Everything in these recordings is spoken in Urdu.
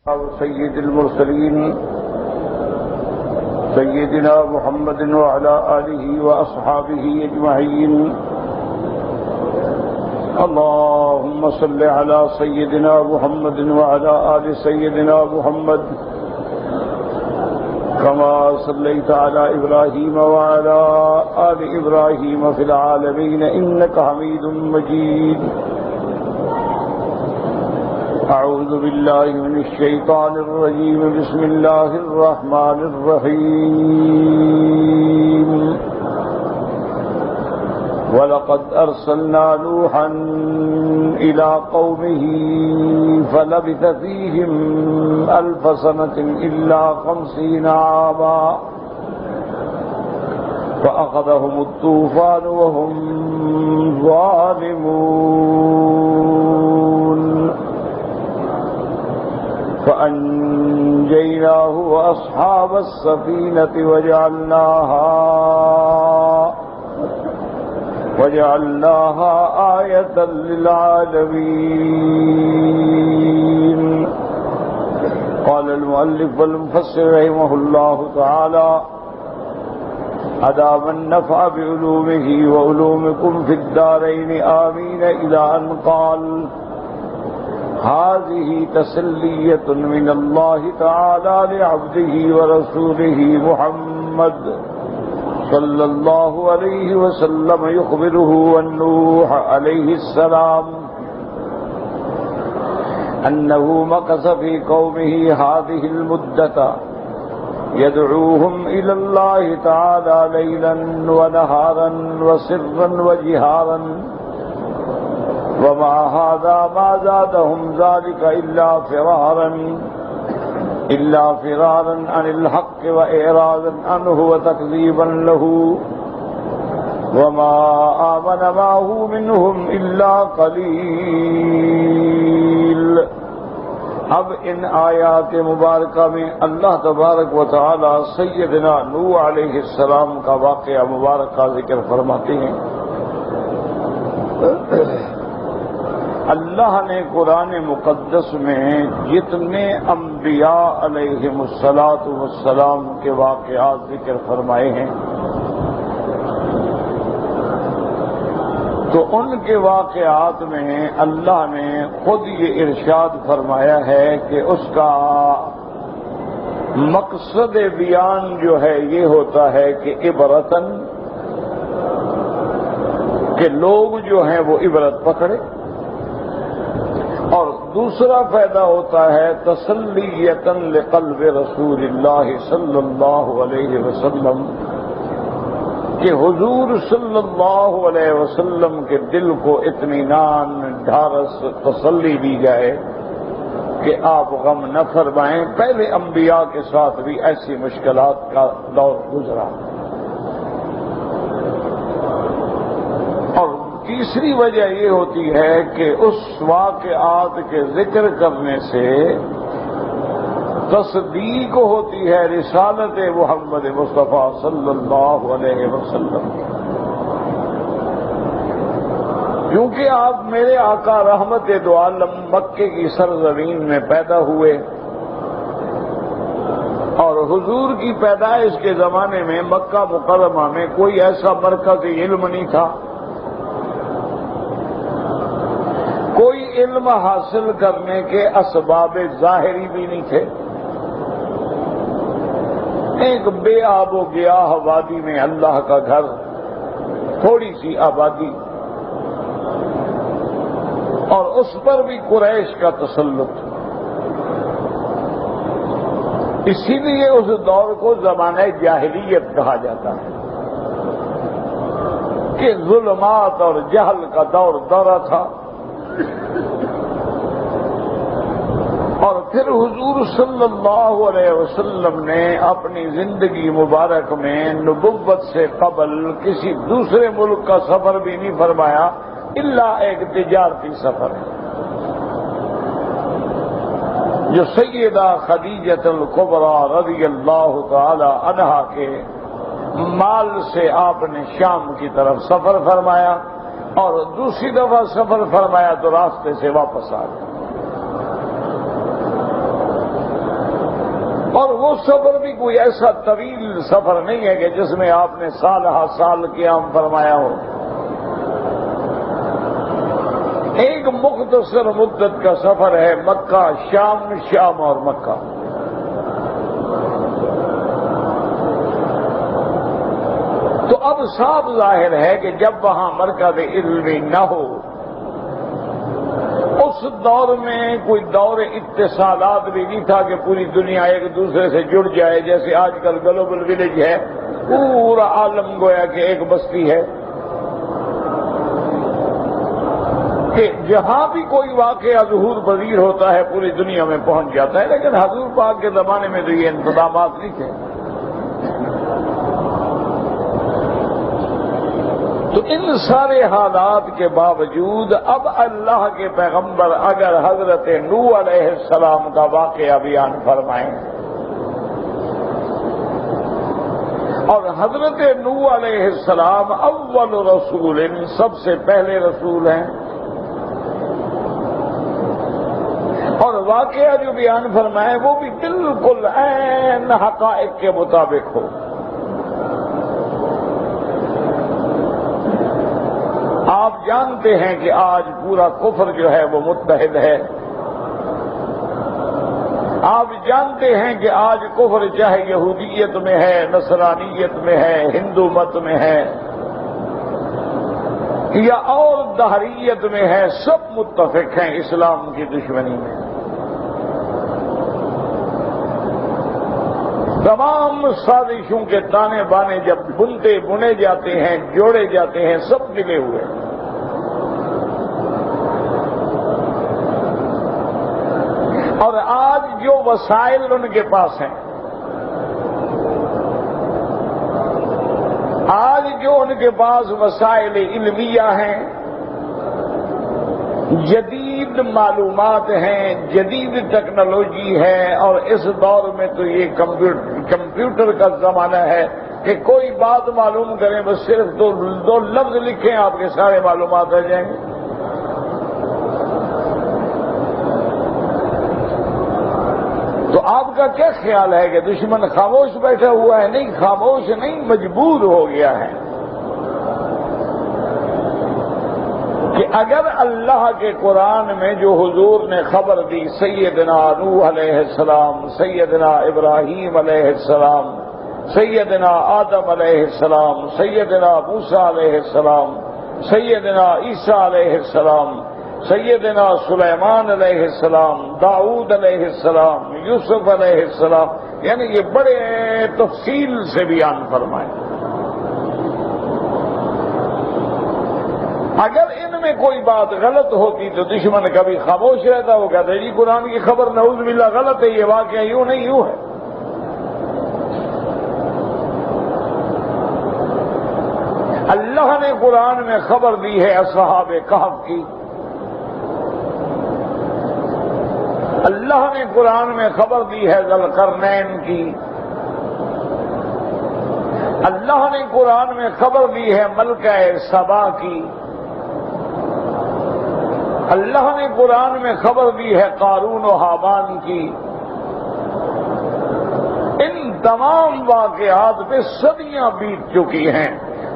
سيد المرسلين سيدنا محمد وعلى آله وأصحابه أجمعين. اللهم صل على سيدنا محمد وعلى آل سيدنا محمد كما صليت على إبراهيم وعلى آل إبراهيم في العالمين إنك حميد مجيد. أعوذ بالله من الشيطان الرجيم. بسم الله الرحمن الرحيم. ولقد أرسلنا نوحا إلى قومه فلبث فيهم 1000 سنة إلا 50 عاما فأخذهم الطوفان وهم ظالمون فأنجيناه وأصحاب السفينة وجعلناها آية للعالمين. قال المؤلف والمفسر رحمه الله تعالى: أدام النفع بعلومه وعلومكم في الدارين آمين، إلى أن قال: هذه تسلية من الله تعالى لعبده ورسوله محمد صلى الله عليه وسلم يخبره عن نوح عليه السلام أنه مكث في قومه هذه المدة يدعوهم إلى الله تعالى ليلا ونهارا وسرا وجهارا، ومع هذا ما زادهم ذلك إلا فرارا عن الحق وإعراضا عنه وتكذيبا له، وما آمن معه منهم إلا قليل. اب ان آیات مبارکہ میں اللہ تبارک و تعالی سیدنا نوح علیہ السلام کا واقعہ مبارک کا ذکر فرماتے ہیں. اللہ نے قرآن مقدس میں جتنے انبیاء علیہم السلام کے واقعات ذکر فرمائے ہیں تو ان کے واقعات میں اللہ نے خود یہ ارشاد فرمایا ہے کہ اس کا مقصد بیان جو ہے یہ ہوتا ہے کہ عبرتن، کہ لوگ جو ہیں وہ عبرت پکڑے، اور دوسرا فائدہ ہوتا ہے تسلیۃً لقلب رسول اللہ صلی اللہ علیہ وسلم، کہ حضور صلی اللہ علیہ وسلم کے دل کو اطمینان، ڈھارس، تسلی دی جائے کہ آپ غم نہ فرمائیں. پہلے انبیاء کے ساتھ بھی ایسی مشکلات کا دور گزرا. اور تیسری وجہ یہ ہوتی ہے کہ اس واقعات کے ذکر کرنے سے تصدیق ہوتی ہے رسالت محمد مصطفیٰ صلی اللہ علیہ وسلم، کیونکہ آپ میرے آقا رحمت دو عالم مکے کی سرزمین میں پیدا ہوئے، اور حضور کی پیدائش کے زمانے میں مکہ مکرمہ میں کوئی ایسا مرکز علم نہیں تھا، کوئی علم حاصل کرنے کے اسباب ظاہری بھی نہیں تھے. ایک بے آب و گیاہ وادی میں اللہ کا گھر، تھوڑی سی آبادی، اور اس پر بھی قریش کا تسلط. اسی لیے اس دور کو زمانہ جاہلیت کہا جاتا ہے کہ ظلمات اور جہل کا دورہ تھا. اور پھر حضور صلی اللہ علیہ وسلم نے اپنی زندگی مبارک میں نبوت سے قبل کسی دوسرے ملک کا سفر بھی نہیں فرمایا الا ایک تجارتی سفر ہے جو سیدہ خدیجہ الکبریٰ رضی اللہ تعالی عنہا کے مال سے آپ نے شام کی طرف سفر فرمایا، اور دوسری دفعہ سفر فرمایا تو راستے سے واپس آ گئے. وہ سفر بھی کوئی ایسا طویل سفر نہیں ہے کہ جس میں آپ نے سال ہا سال قیام فرمایا ہو. ایک مختصر مدت کا سفر ہے، مکہ شام، شام اور مکہ. تو اب صاف ظاہر ہے کہ جب وہاں مرکز علمی نہ ہو، اس دور میں کوئی دور اتصالات بھی نہیں تھا کہ پوری دنیا ایک دوسرے سے جڑ جائے، جیسے آج کل گلوبل ولیج ہے، پورا عالم گویا کہ ایک بستی ہے، کہ جہاں بھی کوئی واقعہ ظہور پذیر ہوتا ہے پوری دنیا میں پہنچ جاتا ہے. لیکن حضور پاک کے زمانے میں تو یہ انتظامات نہیں تھے. تو ان سارے حالات کے باوجود اب اللہ کے پیغمبر اگر حضرت نوح علیہ السلام کا واقعہ بیان فرمائیں، اور حضرت نوح علیہ السلام اول رسول، سب سے پہلے رسول ہیں، اور واقعہ جو بیان فرمائیں وہ بھی بالکل عین حقائق کے مطابق ہو. آپ جانتے ہیں کہ آج پورا کفر جو ہے وہ متحد ہے. آپ جانتے ہیں کہ آج کفر چاہے یہودیت میں ہے، نصرانیت میں ہے، ہندو مت میں ہے یا اور دہریت میں ہے، سب متفق ہیں اسلام کی دشمنی میں. تمام سازشوں کے تانے بانے جب بنے جاتے ہیں، جوڑے جاتے ہیں، سب ملے ہوئے. اور آج جو وسائل ان کے پاس ہیں، آج جو ان کے پاس وسائل علمیہ ہیں، جدید معلومات ہیں، جدید ٹیکنالوجی ہے، اور اس دور میں تو یہ کمپیوٹر کا زمانہ ہے کہ کوئی بات معلوم کریں بس صرف دو لفظ لکھیں، آپ کے سارے معلومات آ جائیں گے. تو آپ کا کیا خیال ہے کہ دشمن خاموش بیٹھا ہوا ہے؟ نہیں، خاموش نہیں، مجبور ہو گیا ہے. کہ اگر اللہ کے قرآن میں جو حضور نے خبر دی، سیدنا نوح علیہ السلام، سیدنا ابراہیم علیہ السلام، سیدنا آدم علیہ السلام، سیدنا موسیٰ علیہ السلام، سیدنا عیسیٰ علیہ السلام، سیدنا سلیمان علیہ السلام، داؤد علیہ السلام، یوسف علیہ السلام، یعنی یہ بڑے تفصیل سے بیان فرمائے. اگر ان میں کوئی بات غلط ہوتی تو دشمن کبھی خاموش رہتا، وہ کہتا ہے جی قرآن کی خبر نعوذ باللہ غلط ہے، یہ واقعہ یوں نہیں یوں ہے. اللہ نے قرآن میں خبر دی ہے اصحاب کہف کی، اللہ نے قرآن میں خبر دی ہے ذوالقرنین کی، اللہ نے قرآن میں خبر دی ہے ملکہ سبا کی، اللہ نے قرآن میں خبر دی ہے قارون و حامان کی. ان تمام واقعات پہ صدیاں بیت چکی ہیں،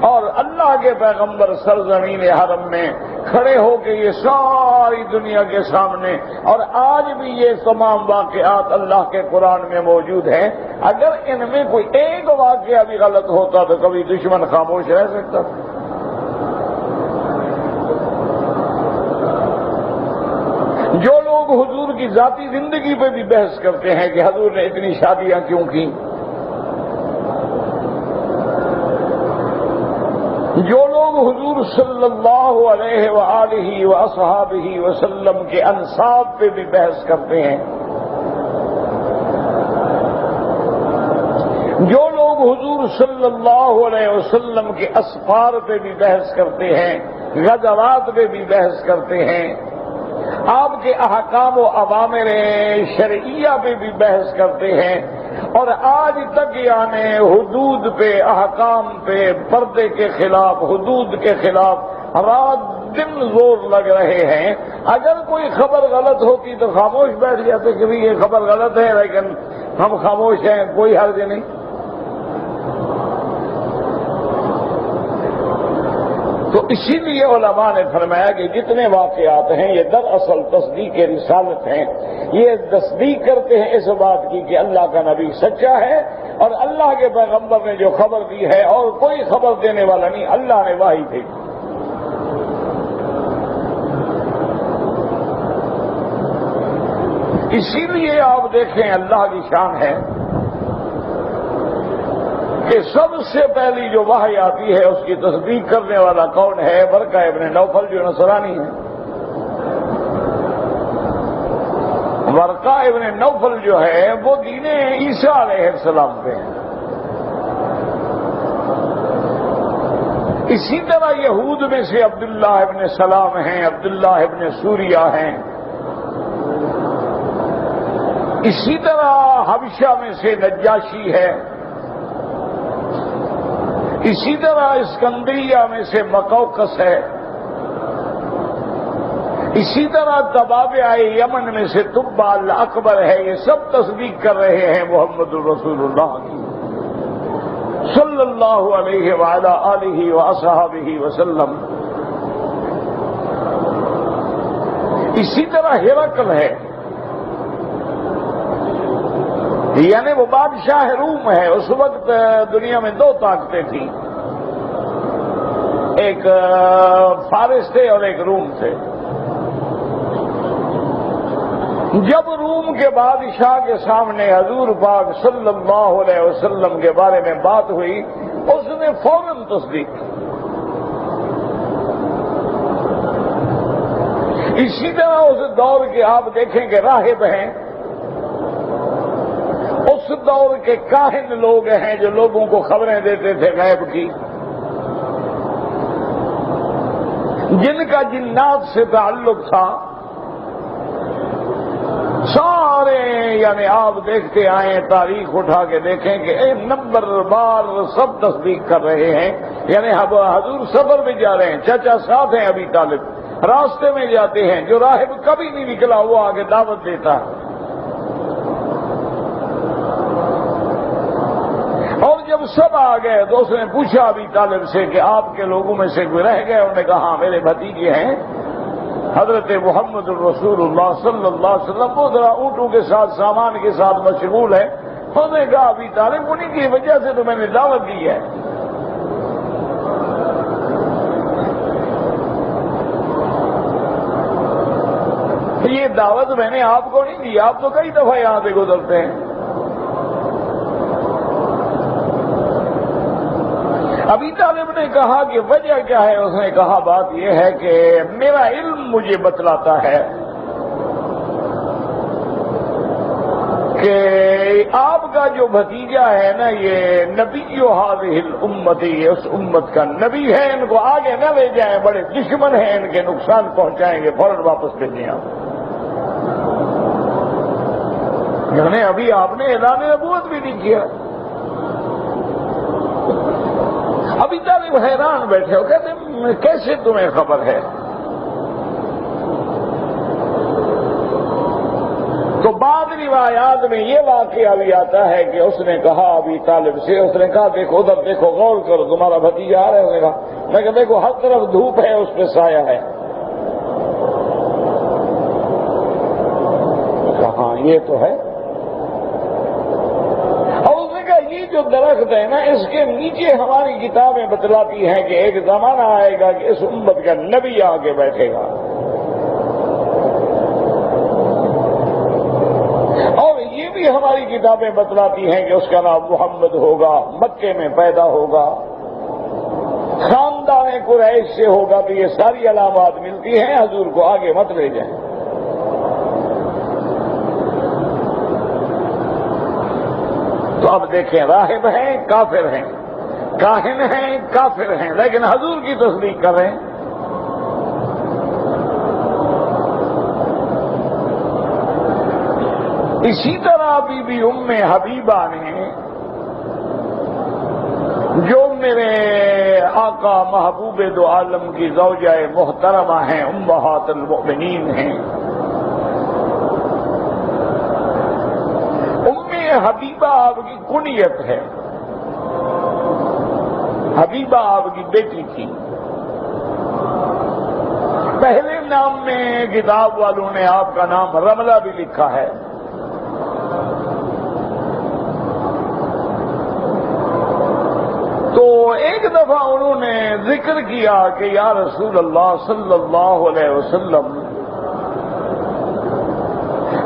اور اللہ کے پیغمبر سرزمین حرم میں کھڑے ہو کے یہ ساری دنیا کے سامنے، اور آج بھی یہ تمام واقعات اللہ کے قرآن میں موجود ہیں. اگر ان میں کوئی ایک واقعہ بھی غلط ہوتا تو کبھی دشمن خاموش رہ سکتا تھا؟ جو لوگ حضور کی ذاتی زندگی پہ بھی بحث کرتے ہیں کہ حضور نے اتنی شادیاں کیوں کی، جو لوگ حضور صلی اللہ علیہ وآلہ وصحابہ وسلم کے انساب پہ بھی بحث کرتے ہیں، جو لوگ حضور صلی اللہ علیہ وسلم کے اسفار پہ بھی بحث کرتے ہیں، غزوات پہ بھی بحث کرتے ہیں، آپ کے احکام و اوامر شرعیہ پہ بھی بحث کرتے ہیں، اور آج تک یعنی حدود پہ، احکام پہ، پردے کے خلاف، حدود کے خلاف رات دن زور لگ رہے ہیں. اگر کوئی خبر غلط ہوتی تو خاموش بیٹھ جاتے کہ یہ خبر غلط ہے، لیکن ہم خاموش ہیں، کوئی حرج نہیں۔ تو اسی لیے علماء نے فرمایا کہ جتنے واقعات ہیں یہ دراصل تصدیق رسالت ہیں، یہ تصدیق کرتے ہیں اس بات کی کہ اللہ کا نبی سچا ہے اور اللہ کے پیغمبر نے جو خبر دی ہے اور کوئی خبر دینے والا نہیں، اللہ نے وحی بھیجی۔ اسی لیے آپ دیکھیں اللہ کی شان ہے کہ سب سے پہلی جو وحی آتی ہے اس کی تصدیق کرنے والا کون ہے؟ ورقہ ابن نوفل جو نصرانی ہے۔ ورقہ ابن نوفل جو ہے وہ دین عیسیٰ علیہ السلام پہ ہے۔ اسی طرح یہود میں سے عبداللہ ابن سلام ہیں، عبداللہ ابن سوریہ ہیں۔ اسی طرح حبشہ میں سے نجاشی ہے۔ اسی طرح اسکندریہ میں سے مقوقس ہے۔ اسی طرح تبابع یمن میں سے تبع الاکبر ہے۔ یہ سب تصدیق کر رہے ہیں محمد الرسول اللہ کی صلی اللہ علیہ وعلی آلہ واصحابہ وسلم۔ اسی طرح ہرقل ہے، یعنی وہ بادشاہ روم ہے۔ اس وقت دنیا میں دو طاقتیں تھیں، ایک فارس تھے اور ایک روم تھے۔ جب روم کے بادشاہ کے سامنے حضور پاک صلی اللہ علیہ وسلم کے بارے میں بات ہوئی، اس نے فوراً تصدیق کی۔ اسی طرح اس دور کے آپ دیکھیں کہ راہب ہیں، اس دور کے کاہن لوگ ہیں جو لوگوں کو خبریں دیتے تھے غیب کی، جن کا جنات سے تعلق تھا، سارے یعنی آپ دیکھتے آئیں، تاریخ اٹھا کے دیکھیں کہ ایک نمبر بار سب تصدیق کر رہے ہیں۔ یعنی حضور سفر میں جا رہے ہیں، چچا ساتھ ہیں ابی طالب، راستے میں جاتے ہیں، جو راہب کبھی نہیں نکلا وہ آگے دعوت دیتا ہے۔ اور جب سب آ گئے تو اس نے پوچھا ابی طالب سے کہ آپ کے لوگوں میں سے کوئی رہ گئے؟ انہوں نے کہا ہاں میرے بھتیجے ہیں حضرت محمد الرسول اللہ صلی اللہ علیہ وسلم، وہ ذرا اونٹوں کے ساتھ سامان کے ساتھ مشغول ہے۔ انہوں نے کہا ابی طالب انہیں کی وجہ سے تو میں نے دعوت دی ہے۔ یہ دعوت میں نے آپ کو نہیں دی، آپ تو کئی دفعہ یہاں سے گزرتے ہیں۔ ابی طالب نے کہا کہ وجہ کیا ہے؟ اس نے کہا بات یہ ہے کہ میرا علم مجھے بتلاتا ہے کہ آپ کا جو بھتیجا ہے نا، یہ نبی هذه الامت، یہ اس امت کا نبی ہے، ان کو آگے نہ لے جائیں، بڑے دشمن ہیں، ان کے نقصان پہنچائیں گے، فوراً واپس بھیجیں آپ۔ یعنی ابھی آپ نے اعلان نبوت بھی نہیں کیا۔ ابھی طالب حیران بیٹھے ہو، کہتے ہیں کیسے تمہیں خبر ہے؟ تو بعض روایات میں یہ واقعہ بھی آتا ہے کہ اس نے کہا ابھی طالب سے، اس نے کہا دیکھو ادھر دیکھو، غور کرو، تمہارا بھتیجا آ رہا ہے؟ اس نے کہا، میں کہ دیکھو ہر طرف دھوپ ہے، اس پہ سایہ ہے۔ کہاں یہ تو ہے، جو درخت ہے نا اس کے نیچے ہماری کتابیں بتلاتی ہیں کہ ایک زمانہ آئے گا کہ اس امت کا نبی آگے بیٹھے گا، اور یہ بھی ہماری کتابیں بتلاتی ہیں کہ اس کا نام محمد ہوگا، مکے میں پیدا ہوگا، خاندان قریش سے ہوگا۔ تو یہ ساری علامات ملتی ہیں، حضور کو آگے مت لے جائیں۔ تو اب دیکھیں، راہب ہیں، کافر ہیں، کاہن ہیں، کافر ہیں، لیکن حضور کی تصدیق کریں۔ اسی طرح بی بی ام حبیبہ نے، جو میرے آقا محبوب دو عالم کی زوجہ محترمہ ہیں، امہات المؤمنین ہیں، حبیبہ آپ کی کنیت ہے، حبیبہ آپ کی بیٹی تھی۔ پہلے نام میں کتاب والوں نے آپ کا نام رملہ بھی لکھا ہے۔ تو ایک دفعہ انہوں نے ذکر کیا کہ یا رسول اللہ صلی اللہ علیہ وسلم،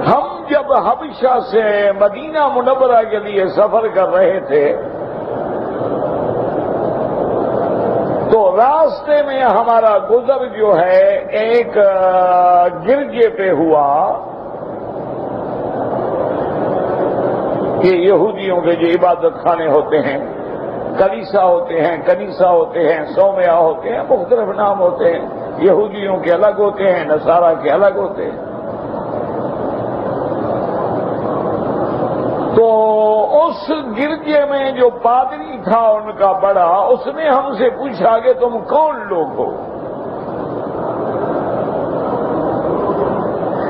ہم جب حبشہ سے مدینہ منورہ کے لیے سفر کر رہے تھے تو راستے میں ہمارا گزر جو ہے ایک گرجے پہ ہوا کہ یہودیوں کے جو عبادت خانے ہوتے ہیں، کلیسا ہوتے ہیں، کنیسا ہوتے ہیں، صومعہ ہوتے ہیں، مختلف نام ہوتے ہیں، یہودیوں کے الگ ہوتے ہیں، نصارہ کے الگ ہوتے ہیں۔ تو اس گرجے میں جو پادری تھا ان کا بڑا، اس نے ہم سے پوچھا کہ تم کون لوگ ہو؟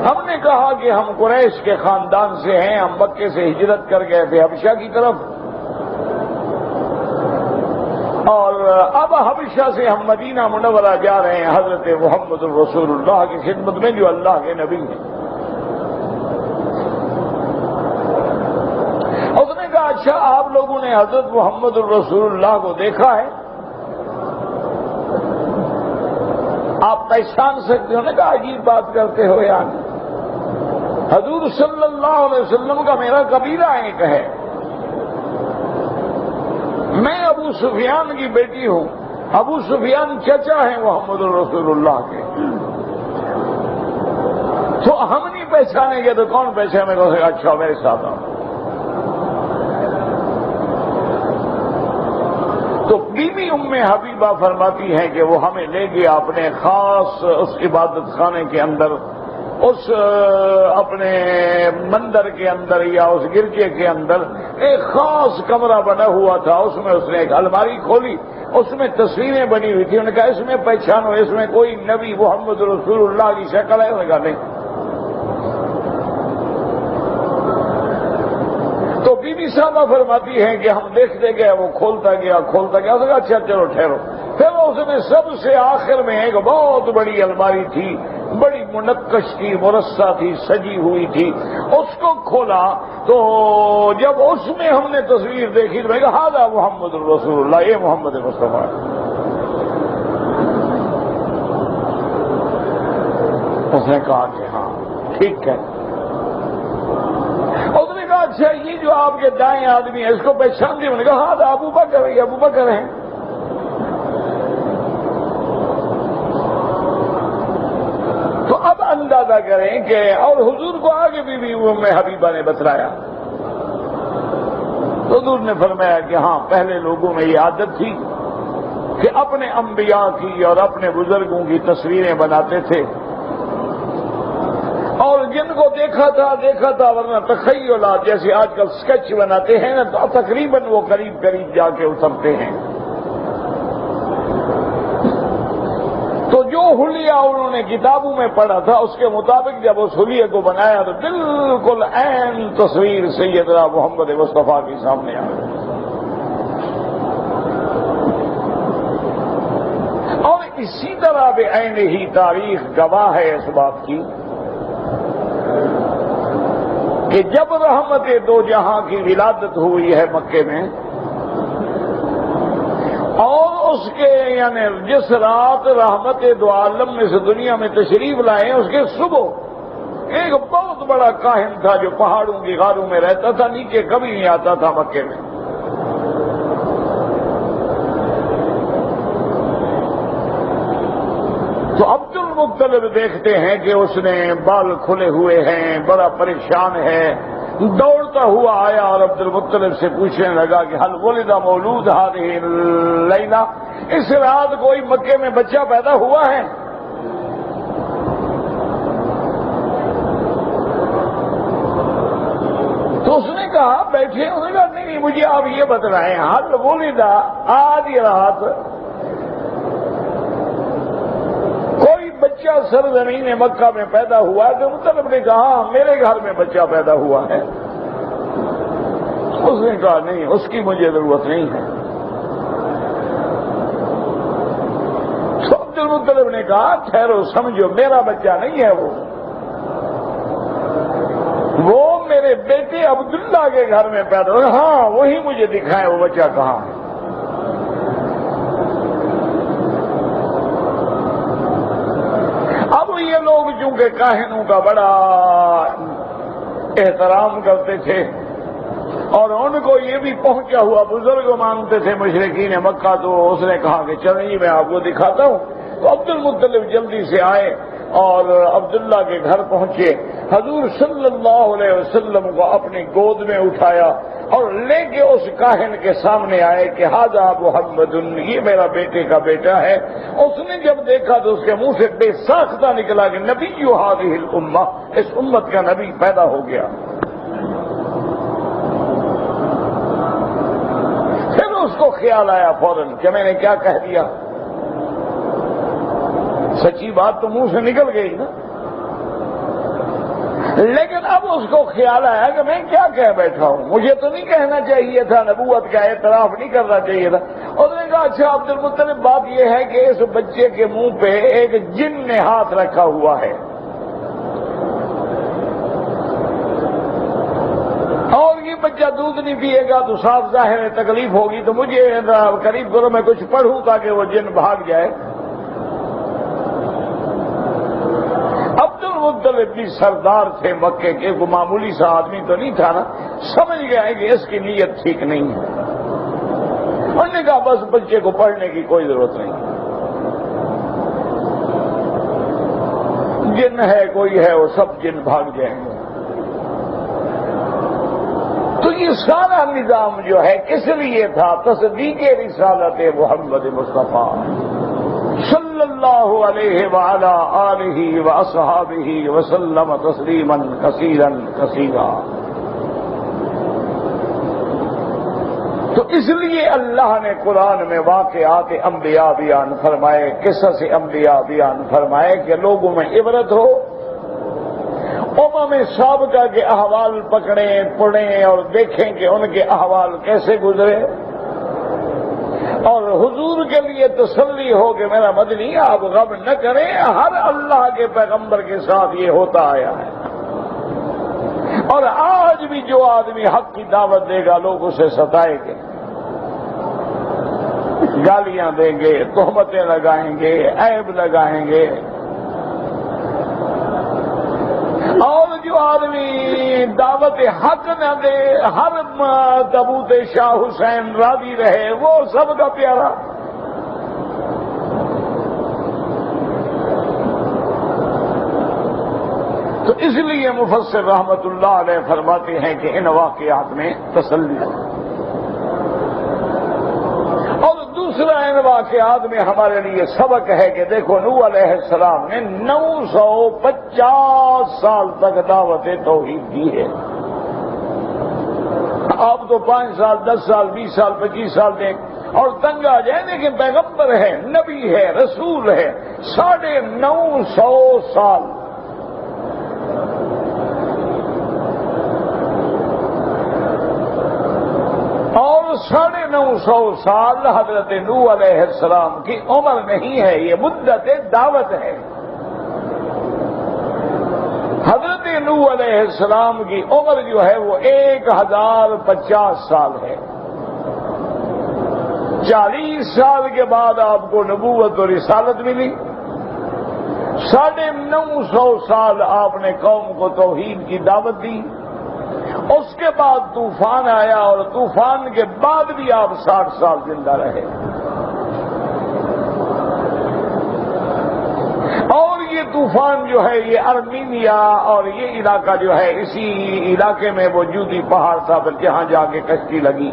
ہم نے کہا کہ ہم قریش کے خاندان سے ہیں، ہم مکے سے ہجرت کر گئے تھے حبشہ کی طرف، اور اب حبشہ سے ہم مدینہ منورہ جا رہے ہیں حضرت محمد الرسول اللہ کی خدمت میں جو اللہ کے نبی ہیں۔ اس نے کہا اچھا آپ لوگوں نے حضرت محمد الرسول اللہ کو دیکھا ہے؟ آپ پہچان سکتے ہو؟ نے کہا عجیب بات کرتے ہو یار، حضور صلی اللہ علیہ وسلم کا میرا قبیلہ ایک ہے، میں ابو سفیان کی بیٹی ہوں، ابو سفیان چچا ہیں محمد الرسول اللہ کے، تو ہم نہیں پہچانیں گے تو کون پہچانے گا؟ اچھا میرے ساتھ آؤ۔ تو بی بی ام حبیبہ فرماتی ہیں کہ وہ ہمیں لے گیا اپنے خاص اس عبادت خانے کے اندر، اس اپنے مندر کے اندر یا اس گرجے کے اندر ایک خاص کمرہ بنا ہوا تھا، اس میں اس نے ایک الماری کھولی، اس میں تصویریں بنی ہوئی تھی۔ انہوں نے کہا اس میں پہچانو، اس میں کوئی نبی محمد رسول اللہ کی شکل ہے؟ انہوں نے کہا نہیں۔ تو بی بی صاحبہ فرماتی ہیں کہ ہم دیکھتے گئے، وہ کھولتا گیا کھولتا گیا، تو کہا اچھا چلو ٹھہرو۔ پھر اس میں سب سے آخر میں ایک بہت بڑی الماری تھی، بڑی منقش تھی، مرصع تھی، سجی ہوئی تھی، اس کو کھولا تو جب اس میں ہم نے تصویر دیکھی تو میں کہا ہذا محمد الرسول اللہ، یہ محمد مصطفیٰ ہے۔ اس نے کہا کہ ہاں ٹھیک ہے۔ اس نے کہا اچھا یہ جو آپ کے دائیں آدمی ہے اس کو پہچان دی؟ میں نے کہا ہاں ابو بکر، یہ ابو بکر ہیں۔ تو اب اندازہ کریں کہ اور حضور کو آگے بھی ام حبیبہ نے بتلایا، تو حضور نے فرمایا کہ ہاں پہلے لوگوں میں یہ عادت تھی کہ اپنے انبیاء کی اور اپنے بزرگوں کی تصویریں بناتے تھے، اور جن کو دیکھا تھا ورنہ تخیلات جیسے آج کل سکیچ بناتے ہیں نا، تو تقریباً وہ قریب قریب جا کے اترتے ہیں۔ تو جو حلیہ انہوں نے کتابوں میں پڑھا تھا اس کے مطابق جب اس حلیہ کو بنایا تو بالکل عین تصویر سیدنا محمد مصطفیٰ کے سامنے آ گئی۔ اور اسی طرح بے عین ہی تاریخ گواہ ہے اس بات کی کہ جب رحمت دو جہاں کی ولادت ہوئی ہے مکے میں، اور اس کے یعنی جس رات رحمت دو عالم میں سے دنیا میں تشریف لائے اس کے صبح ایک بہت بڑا کاہن تھا جو پہاڑوں کی غاروں میں رہتا تھا، نیچے کبھی نہیں آتا تھا مکے میں۔ تو عبد المطلب دیکھتے ہیں کہ اس نے بال کھلے ہوئے ہیں، بڑا پریشان ہے، دوڑتا ہوا آیا اور عبد المطلب سے پوچھنے لگا کہ حل ولد مولود هذه الليلہ، اس رات کوئی مکے میں بچہ پیدا ہوا ہے؟ تو اس نے کہا بیٹھے، انہوں نے کہا نہیں مجھے آپ یہ بتلائیں حل ولد آج رات کوئی بچہ سرزمین مکہ میں پیدا ہوا ہے؟ تو مطلب نے کہا میرے گھر میں بچہ پیدا ہوا ہے۔ اس نے کہا نہیں، اس کی مجھے ضرورت نہیں ہے۔ تو عبد المطلب نے کہا ٹھہرو، سمجھو میرا بچہ نہیں ہے، وہ میرے بیٹے عبداللہ کے گھر میں پیدا ہوا۔ ہاں وہی مجھے دکھائے وہ بچہ کہاں ہے۔ اب یہ لوگ چونکہ کاہنوں کا بڑا احترام کرتے تھے اور ان کو یہ بھی پہنچا ہوا بزرگ مانتے تھے مشرکین مکہ، تو اس نے کہا کہ چلیے میں آپ کو دکھاتا ہوں۔ تو عبد المطلب جلدی سے آئے اور عبداللہ کے گھر پہنچے، حضور صلی اللہ علیہ وسلم کو اپنی گود میں اٹھایا اور لے کے اس کاہن کے سامنے آئے کہ ھذا محمد، یہ میرا بیٹے کا بیٹا ہے۔ اس نے جب دیکھا تو اس کے منہ سے بے ساختہ نکلا کہ نبی ھذہ الامہ، اس امت کا نبی پیدا ہو گیا۔ پھر اس کو خیال آیا فوراً کہ میں نے کیا کہہ دیا، سچی بات تو منہ سے نکل گئی نا، لیکن اب اس کو خیال آیا کہ میں کیا کہہ بیٹھا ہوں، مجھے تو نہیں کہنا چاہیے تھا، نبوت کا اعتراف نہیں کرنا چاہیے تھا۔ اس نے کہا اچھا عبد المطلب، بات یہ ہے کہ اس بچے کے منہ پہ ایک جن نے ہاتھ رکھا ہوا ہے اور یہ بچہ دودھ نہیں پیے گا تو صاف ظاہر ہے تکلیف ہوگی، تو مجھے قریب کرو میں کچھ پڑھوں تاکہ وہ جن بھاگ جائے۔ عبدالمطلب بھی سردار تھے مکے کے، کوئی معمولی سا آدمی تو نہیں تھا نا، سمجھ گیا ہے کہ اس کی نیت ٹھیک نہیں ہے۔ انہوں نے کہا بس بچے کو پڑھنے کی کوئی ضرورت نہیں، جن ہے کوئی ہے، وہ سب جن بھاگ جائیں گے۔ تو یہ سارا نظام جو ہے کس لیے تھا؟ تصدیق رسالت محمد مصطفیٰ صلی اللہ علیہ وعلی آلہ واصحابہ وسلم تسلیما کثیرا کثیرا۔ تو اس لیے اللہ نے قرآن میں واقعات انبیاء بیان فرمائے، قصص انبیاء بیان فرمائے کہ لوگوں میں عبرت ہو، امم سابقہ کے احوال پکڑیں پڑھیں اور دیکھیں کہ ان کے احوال کیسے گزرے، اور حضور کے لیے تسلی ہو کہ میرا مدنی آپ غم نہ کریں، ہر اللہ کے پیغمبر کے ساتھ یہ ہوتا آیا ہے۔ اور آج بھی جو آدمی حق کی دعوت دے گا لوگ اسے ستائیں گے، گالیاں دیں گے، تہمتیں لگائیں گے، عیب لگائیں گے، اور جو آدمی دعوت حق نہ دے، ہر تبوت شاہ حسین راضی رہے، وہ سب کا پیارا۔ تو اس لیے مفسر رحمت اللہ علیہ فرماتے ہیں کہ ان واقعات میں تسلی ہے۔ اور دوسرا ان واقعات میں ہمارے لیے سبق ہے کہ دیکھو نوح علیہ السلام نے 950 سال تک دعوت توحید دی ہے۔ آپ تو 5 سال 10 سال 20 سال 25 سال دیں اور تنگ آ جائیں، لیکن پیغمبر ہے، نبی ہے، رسول ہے، 950 سال۔ اور 950 سال حضرت نوح علیہ السلام کی عمر نہیں ہے، یہ مدت دعوت ہے۔ حضرت نوح علیہ السلام کی عمر جو ہے وہ 1050 سال ہے۔ 40 سال کے بعد آپ کو نبوت و رسالت ملی، 950 سال آپ نے قوم کو توحید کی دعوت دی، اس کے بعد طوفان آیا اور طوفان کے بعد بھی آپ 60 سال زندہ رہے۔ اور یہ طوفان جو ہے یہ ارمینیا اور یہ علاقہ جو ہے، اسی علاقے میں وجودی پہاڑ تھا پھر جہاں جا کے کشتی لگی۔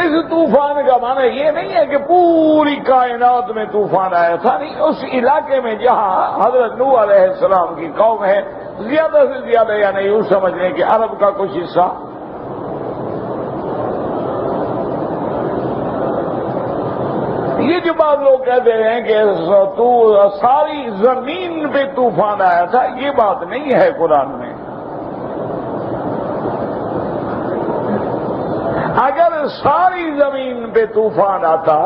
اس طوفان کا معنی یہ نہیں ہے کہ پوری کائنات میں طوفان آیا تھا، نہیں، اس علاقے میں جہاں حضرت نوح علیہ السلام کی قوم ہے، زیادہ سے زیادہ یعنی یوں سمجھ لیں کہ عرب کا کچھ حصہ۔ یہ جو بات لوگ کہتے ہیں کہ ساری زمین پہ طوفان آیا تھا، یہ بات نہیں ہے قرآن میں۔ اگر ساری زمین پہ طوفان آتا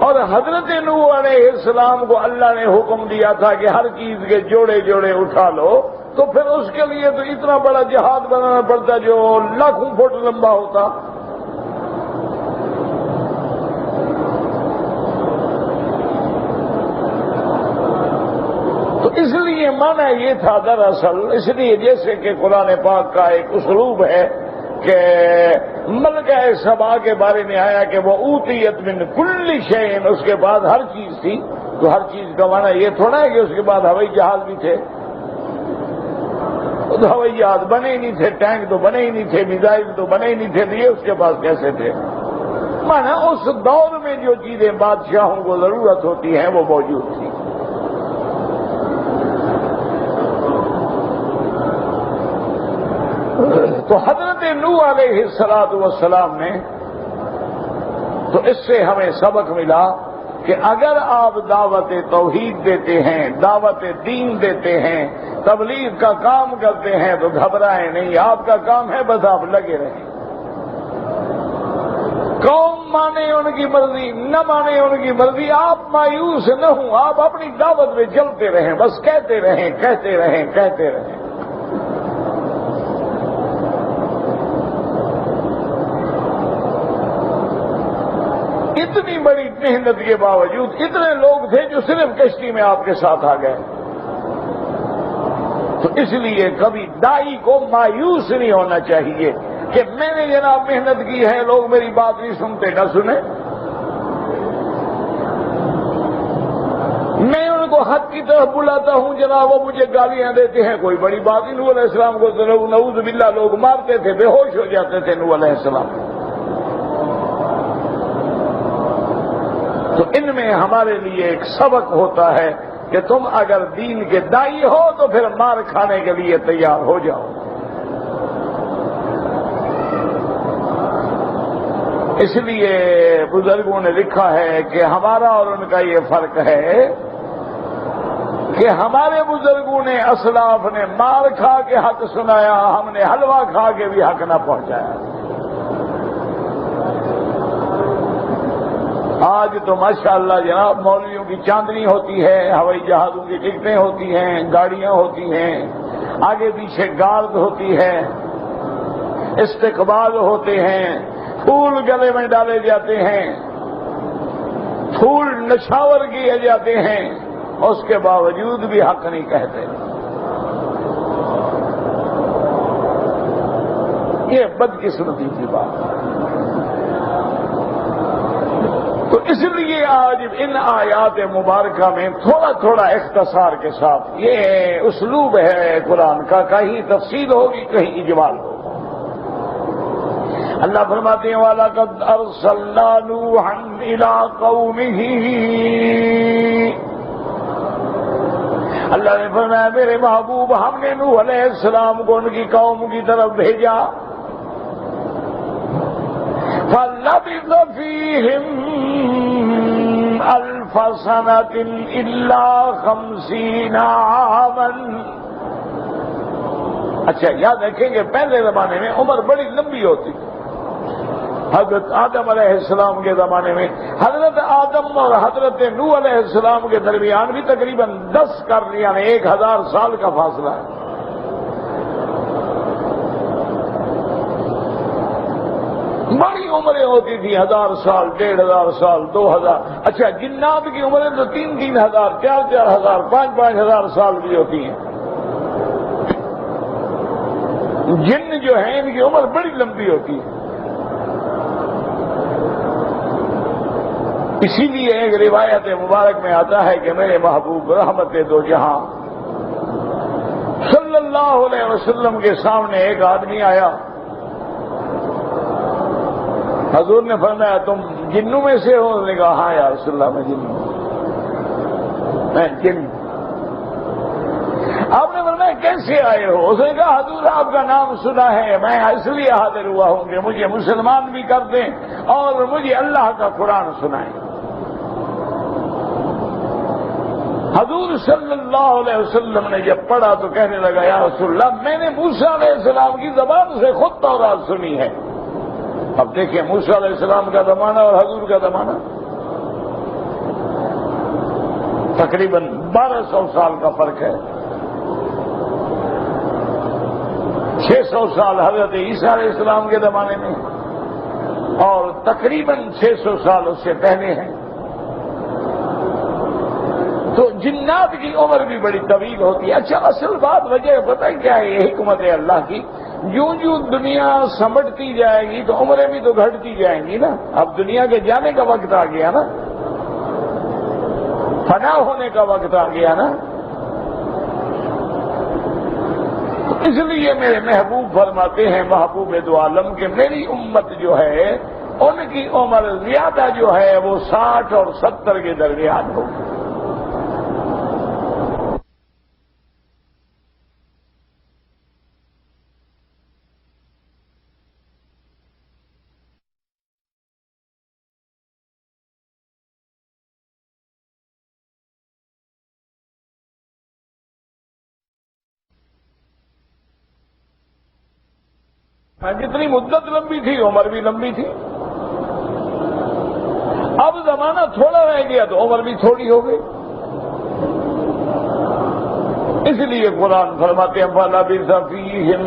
اور حضرت نوح علیہ السلام کو اللہ نے حکم دیا تھا کہ ہر چیز کے جوڑے جوڑے اٹھا لو، تو پھر اس کے لیے تو اتنا بڑا جہاز بنانا پڑتا جو لاکھوں فٹ لمبا ہوتا۔ تو اس لیے مانا یہ تھا دراصل، اس لیے جیسے کہ قرآن پاک کا ایک اسلوب ہے کہ ملکہ سبا کے بارے میں آیا کہ وہ اوتیت من کل شیء، اس کے بعد ہر چیز تھی، تو ہر چیز کا معنی یہ تھوڑا ہے کہ اس کے بعد ہوائی جہاز بھی تھے، تو ہوائی جہاز بنے ہی نہیں تھے، ٹینک تو بنے ہی نہیں تھے، میزائل تو بنے ہی نہیں تھے، یہ اس کے پاس کیسے تھے؟ مانا اس دور میں جو چیزیں بادشاہوں کو ضرورت ہوتی ہیں وہ موجود تھی۔ تو حضرت نوح علیہ السلام نے تو اس سے ہمیں سبق ملا کہ اگر آپ دعوت توحید دیتے ہیں، دعوت دین دیتے ہیں، تبلیغ کا کام کرتے ہیں تو گھبرائیں نہیں، آپ کا کام ہے بس آپ لگے رہیں۔ قوم مانے ان کی مرضی، نہ مانے ان کی مرضی، آپ مایوس نہ ہوں، آپ اپنی دعوت میں چلتے رہیں، بس کہتے رہیں کہتے رہیں کہتے رہیں۔ اتنی بڑی محنت کے باوجود اتنے لوگ تھے جو صرف کشتی میں آپ کے ساتھ آ گئے، تو اس لیے کبھی دائی کو مایوس نہیں ہونا چاہیے کہ میں نے جناب محنت کی ہے، لوگ میری بات نہیں سنتے، نہ سنیں۔ میں ان کو حق کی طرف بلاتا ہوں جناب، وہ مجھے گالیاں دیتے ہیں، کوئی بڑی بات نہیں۔ نوح علیہ السلام کو نعوذ باللہ لوگ مارتے تھے، بے ہوش ہو جاتے تھے نوح علیہ السلام۔ تو ان میں ہمارے لیے ایک سبق ہوتا ہے کہ تم اگر دین کے دائی ہو تو پھر مار کھانے کے لیے تیار ہو جاؤ۔ اس لیے بزرگوں نے لکھا ہے کہ ہمارا اور ان کا یہ فرق ہے کہ ہمارے بزرگوں نے، اسلاف نے مار کھا کے حق سنایا، ہم نے حلوہ کھا کے بھی حق نہ پہنچایا۔ آج تو ماشاءاللہ جناب مولویوں کی چاندنی ہوتی ہے، ہوائی جہازوں کی ٹکٹیں ہوتی ہیں، گاڑیاں ہوتی ہیں، آگے پیچھے گارد ہوتی ہے، استقبال ہوتے ہیں، پھول گلے میں ڈالے جاتے ہیں، پھول نچھاور کیے جاتے ہیں، اس کے باوجود بھی حق نہیں کہتے۔ یہ بدقسمتی کی بات ہے۔ تو اس لیے آج ان آیات مبارکہ میں تھوڑا تھوڑا اختصار کے ساتھ یہ اسلوب ہے قرآن کا، کہیں تفصیل ہوگی کہیں اجمال ہوگا۔ اللہ فرماتے ہیں وَلَقَدْ أَرْسَلْنَا نُوحًا إِلَىٰ قَوْمِهِ، اللہ نے فرمایا میرے محبوب ہم نے نوح علیہ السلام کو ان کی قوم کی طرف بھیجا، فَلَبِثَ فِيهِمْ أَلْفَ سَنَةٍ إِلَّا 50 عَامًا۔ اچھا یاد رکھیں کہ پہلے زمانے میں عمر بڑی لمبی ہوتی تھی۔ حضرت آدم علیہ السلام کے زمانے میں حضرت آدم اور حضرت نوح علیہ السلام کے درمیان بھی تقریباً 10 قرن یعنی 1000 سال کا فاصلہ ہے۔ بڑی عمریں ہوتی تھی، 1000 سال، 1500 سال، 2000۔ اچھا جنات کی عمریں تو 3-3 ہزار، 4-4 ہزار، 5-5 ہزار سال بھی ہوتی ہیں۔ جن جو ہیں ان کی عمر بڑی لمبی ہوتی ہے۔ اسی لیے ایک روایت مبارک میں آتا ہے کہ میرے محبوب رحمت دو جہاں صلی اللہ علیہ وسلم کے سامنے ایک آدمی آیا، حضور نے فرمایا تم جنوں میں سے ہو؟ نے کہا ہاں یا رسول اللہ میں جن، میں جن۔ آپ نے فرمایا کیسے آئے ہو؟ اس نے کہا حضور آپ کا نام سنا ہے، میں اس لیے حاضر ہوا ہوں کہ مجھے مسلمان بھی کر دیں اور مجھے اللہ کا قرآن سنائیں۔ حضور صلی اللہ علیہ وسلم نے جب پڑھا تو کہنے لگا یا رسول اللہ میں نے موسیٰ علیہ السلام کی زبان سے خود تورات سنی ہے، اب دیکھیں موسیٰ علیہ السلام کا زمانہ اور حضور کا زمانہ تقریباً 1200 سال کا فرق ہے. 600 سال حضرت عیسیٰ علیہ السلام کے زمانے میں اور تقریباً 600 سال اس سے پہلے ہیں. تو جنات کی عمر بھی بڑی طویل ہوتی ہے. اچھا اصل بات وجہ پتہ ہے کیا ہے؟ یہ حکمت ہے اللہ کی. یوں یوں دنیا سمٹتی جائے گی تو عمریں بھی تو گھٹتی جائیں گی نا. اب دنیا کے جانے کا وقت آ گیا نا, فنا ہونے کا وقت آ گیا نا. تو اس لیے میرے محبوب فرماتے ہیں محبوب دو عالم کہ میری امت جو ہے ان کی عمر زیادہ جو ہے وہ 60 اور 70 کے درمیان ہوگی. جتنی مدت لمبی تھی عمر بھی لمبی تھی. اب زمانہ تھوڑا رہ گیا تو عمر بھی تھوڑی ہو گئی. اس لیے قرآن فرماتے ہیں فَلَبِثَ فِيهِمْ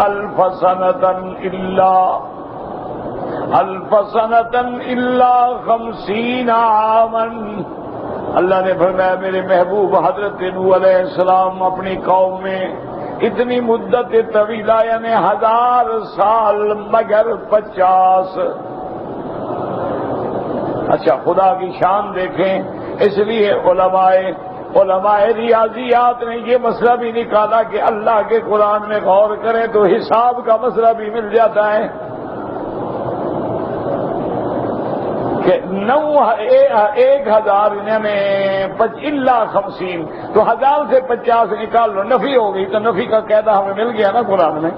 أَلْفَ سَنَةً إِلَّا 50 عَامًا. اللہ نے فرمایا میرے محبوب حضرت نوح علیہ السلام اپنی قوم میں اتنی مدت طویلہ یعنی 1000 سال مگر 50. اچھا خدا کی شان دیکھیں. اس لیے علماء ریاضیات نے یہ مسئلہ بھی نکالا کہ اللہ کے قرآن میں غور کریں تو حساب کا مسئلہ بھی مل جاتا ہے کہ 1000 میں الا 50 تو 1000 سے 50 نکال لو, نفی ہو گئی. تو نفی کا قاعدہ ہمیں مل گیا نا قرآن میں.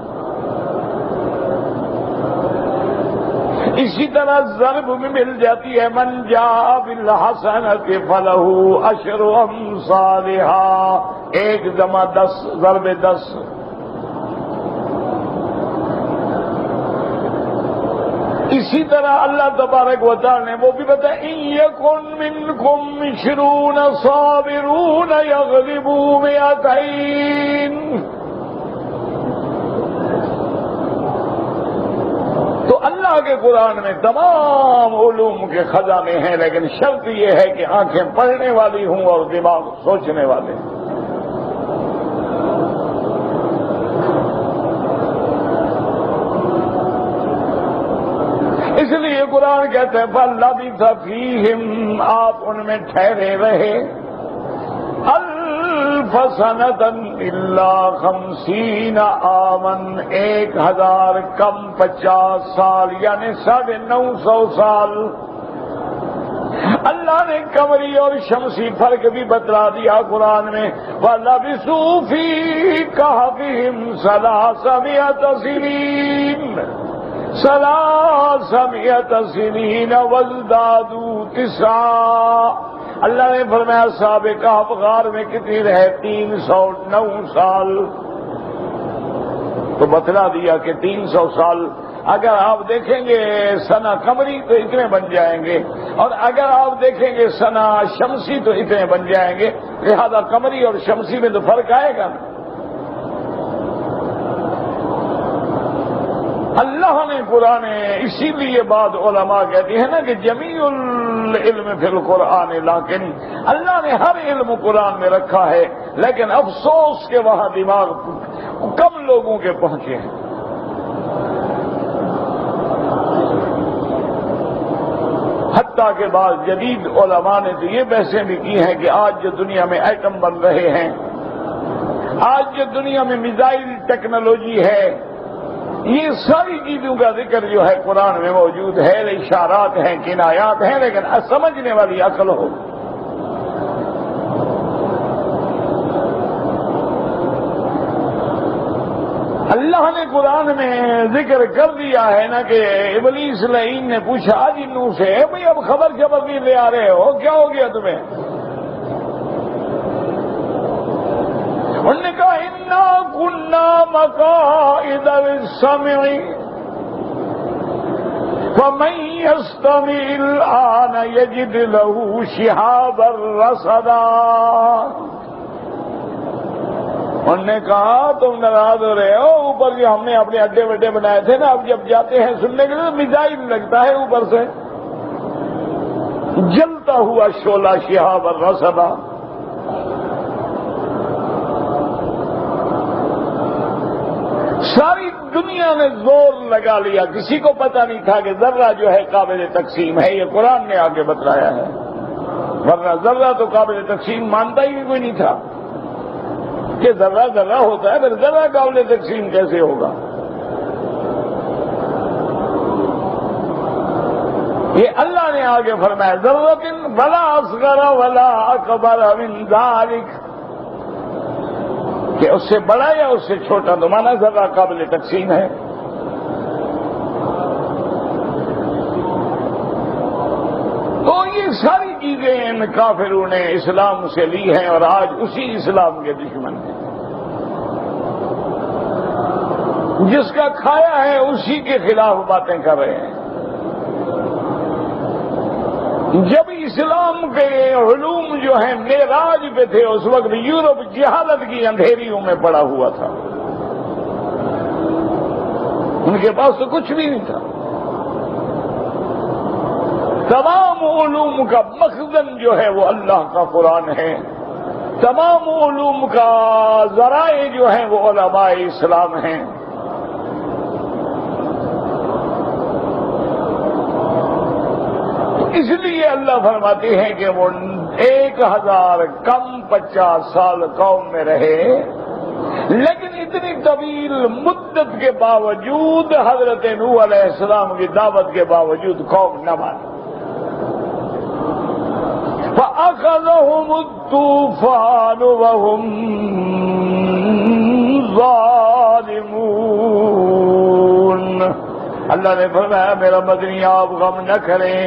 اسی طرح ضرب میں مل جاتی ہے من جاء بالحسنۃ فلہ 10 امثالھا. 1 × 10 ضرب 10. اسی طرح اللہ تبارک و تعالی نے وہ بھی بتایا ان یکن منکم 20 صابرون یغلبوا 200. تو اللہ کے قرآن میں تمام علوم کے خزانے ہیں, لیکن شرط یہ ہے کہ آنکھیں پڑھنے والی ہوں اور دماغ سوچنے والے. اس لیے قرآن کہتے ہیں فَلَبِثَ فِيهِمْ آپ ان میں ٹھہرے رہے 1000 سَنَةً إِلَّا 50 عَامًا 1000 کم 50 سال یعنی 950 سال. اللہ نے قمری اور شمسی فرق بھی بتلا دیا قرآن میں. وَلَبِثُوا فِي كَهْفِهِمْ 300 سنين 300 سنين وازدادوا 9. اللہ نے فرمایا اصحاب کہف غار میں کتنی رہے 309 سال. تو بتلا دیا کہ 300 سال اگر آپ دیکھیں گے سنہ قمری تو اتنے بن جائیں گے, اور اگر آپ دیکھیں گے سنہ شمسی تو اتنے بن جائیں گے. لہذا قمری اور شمسی میں تو فرق آئے گا. اللہ نے قرآن اسی لیے بعض علماء کہتے ہیں نا کہ جمیع العلم فی القرآن, لیکن اللہ نے ہر علم قرآن میں رکھا ہے, لیکن افسوس کہ وہاں دماغ کم لوگوں کے پہنچے ہیں. حتیٰ کہ بعض جدید علماء نے تو یہ بحثیں بھی کی ہیں کہ آج جو دنیا میں ایٹم بن رہے ہیں, آج جو دنیا میں میزائل ٹیکنالوجی ہے, یہ ساری چیزوں کا ذکر جو ہے قرآن میں موجود ہے. اشارات ہیں, کنایات ہیں, لیکن سمجھنے والی عقل ہو. اللہ نے قرآن میں ذکر کر دیا ہے نا کہ ابلیس لعین نے پوچھا جنوں سے بھئی اب خبر نہیں لے آ رہے ہو, کیا ہو گیا تمہیں؟ انہوں نے کہا انا كنا مقاعد للسمع فَمَن يَسْتَمِعِ الْآنَ يَجِدْ لَهُ شِهَابًا رَّصَدًا۔ انہوں نے کہا تم ناراض ہو رہے ہو، اوپر جو ہم نے اپنے اڈے وڈے بنائے تھے نا، اب جب جاتے ہیں سننے کے لیے تو میزائل لگتا ہے اوپر سے، جلتا ہوا شعلہ شہاب الرصدا۔ ساری دنیا نے زور لگا لیا، کسی کو پتہ نہیں تھا کہ ذرہ جو ہے قابل تقسیم ہے، یہ قرآن نے آگے بتلایا ہے، ورنہ ذرہ تو قابل تقسیم مانتا ہی کوئی نہیں تھا کہ ذرہ ذرہ ہوتا ہے، پھر ذرہ قابل تقسیم کیسے ہوگا؟ یہ اللہ نے آگے فرمایا ذرۃ ولا اصغر ولا اکبر من ذلک، کہ اس سے بڑا یا اس سے چھوٹا، تو مانا ذرہ قابل تقسیم ہے۔ تو یہ ساری چیزیں ان کافروں نے اسلام سے لی ہیں اور آج اسی اسلام کے دشمن ہیں۔ جس کا کھایا ہے اسی کے خلاف باتیں کر رہے ہیں۔ جب اسلام کے علوم جو ہیں معراج پہ تھے، اس وقت یورپ جہالت کی اندھیریوں میں پڑا ہوا تھا، ان کے پاس تو کچھ بھی نہیں تھا۔ تمام علوم کا مخزن جو ہے وہ اللہ کا قرآن ہے، تمام علوم کا ذرائع جو ہیں وہ علماء اسلام ہیں۔ اس لیے اللہ فرماتے ہیں کہ وہ 1000 کم 50 سال قوم میں رہے، لیکن اتنی طویل مدت کے باوجود حضرت نوح علیہ السلام کی دعوت کے باوجود قوم نہ مانی۔ فَأَخَذَهُمُ الطُّوفَانُ وَهُمْ ظَالِمُونَ۔ اللہ نے فرمایا میرا مدنی آپ غم نہ کریں،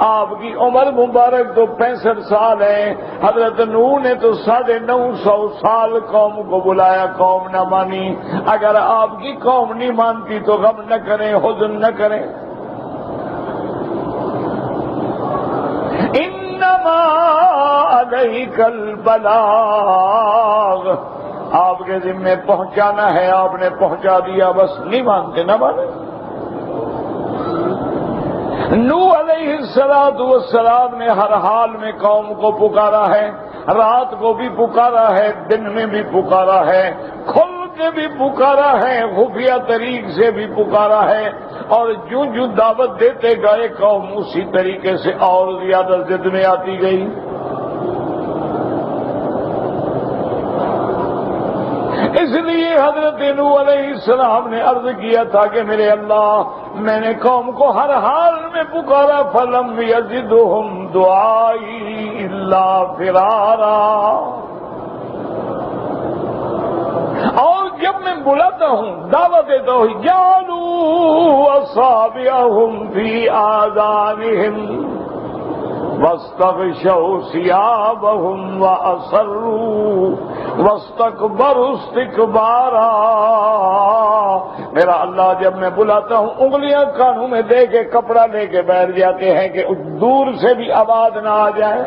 آپ کی عمر مبارک تو 65 سال ہے، حضرت نوح نے تو 950 سال قوم کو بلایا، قوم نہ مانی۔ اگر آپ کی قوم نہیں مانتی تو غم نہ کریں، حزن نہ کریں۔ انما علیک البلاغ، آپ کے ذمہ پہنچانا ہے، آپ نے پہنچا دیا، بس نہیں مانتے نہ مانے۔ نوح علیہ السلام نے ہر حال میں قوم کو پکارا ہے، رات کو بھی پکارا ہے، دن میں بھی پکارا ہے، کھل کے بھی پکارا ہے، خفیہ طریق سے بھی پکارا ہے، اور جو جو دعوت دیتے گئے قوم اسی طریقے سے اور زیادہ ضد میں آتی گئی۔ اس لیے حضرت نوح علیہ السلام نے عرض کیا تھا کہ میرے اللہ، میں نے قوم کو ہر حال میں پکارا، فلم یزدہم دعائی الا فرارا، اور جب میں بلاتا ہوں، دعوت دیتا ہوں، جعلوا اصابعہم فی آذانہم واستغشوا ثیابہم واصروا واستکبروا استکبارا۔ میرا اللہ جب میں بلاتا ہوں، انگلیاں کانوں میں دے کے کپڑا لے کے بیٹھ جاتے ہیں کہ دور سے بھی آواز نہ آ جائے۔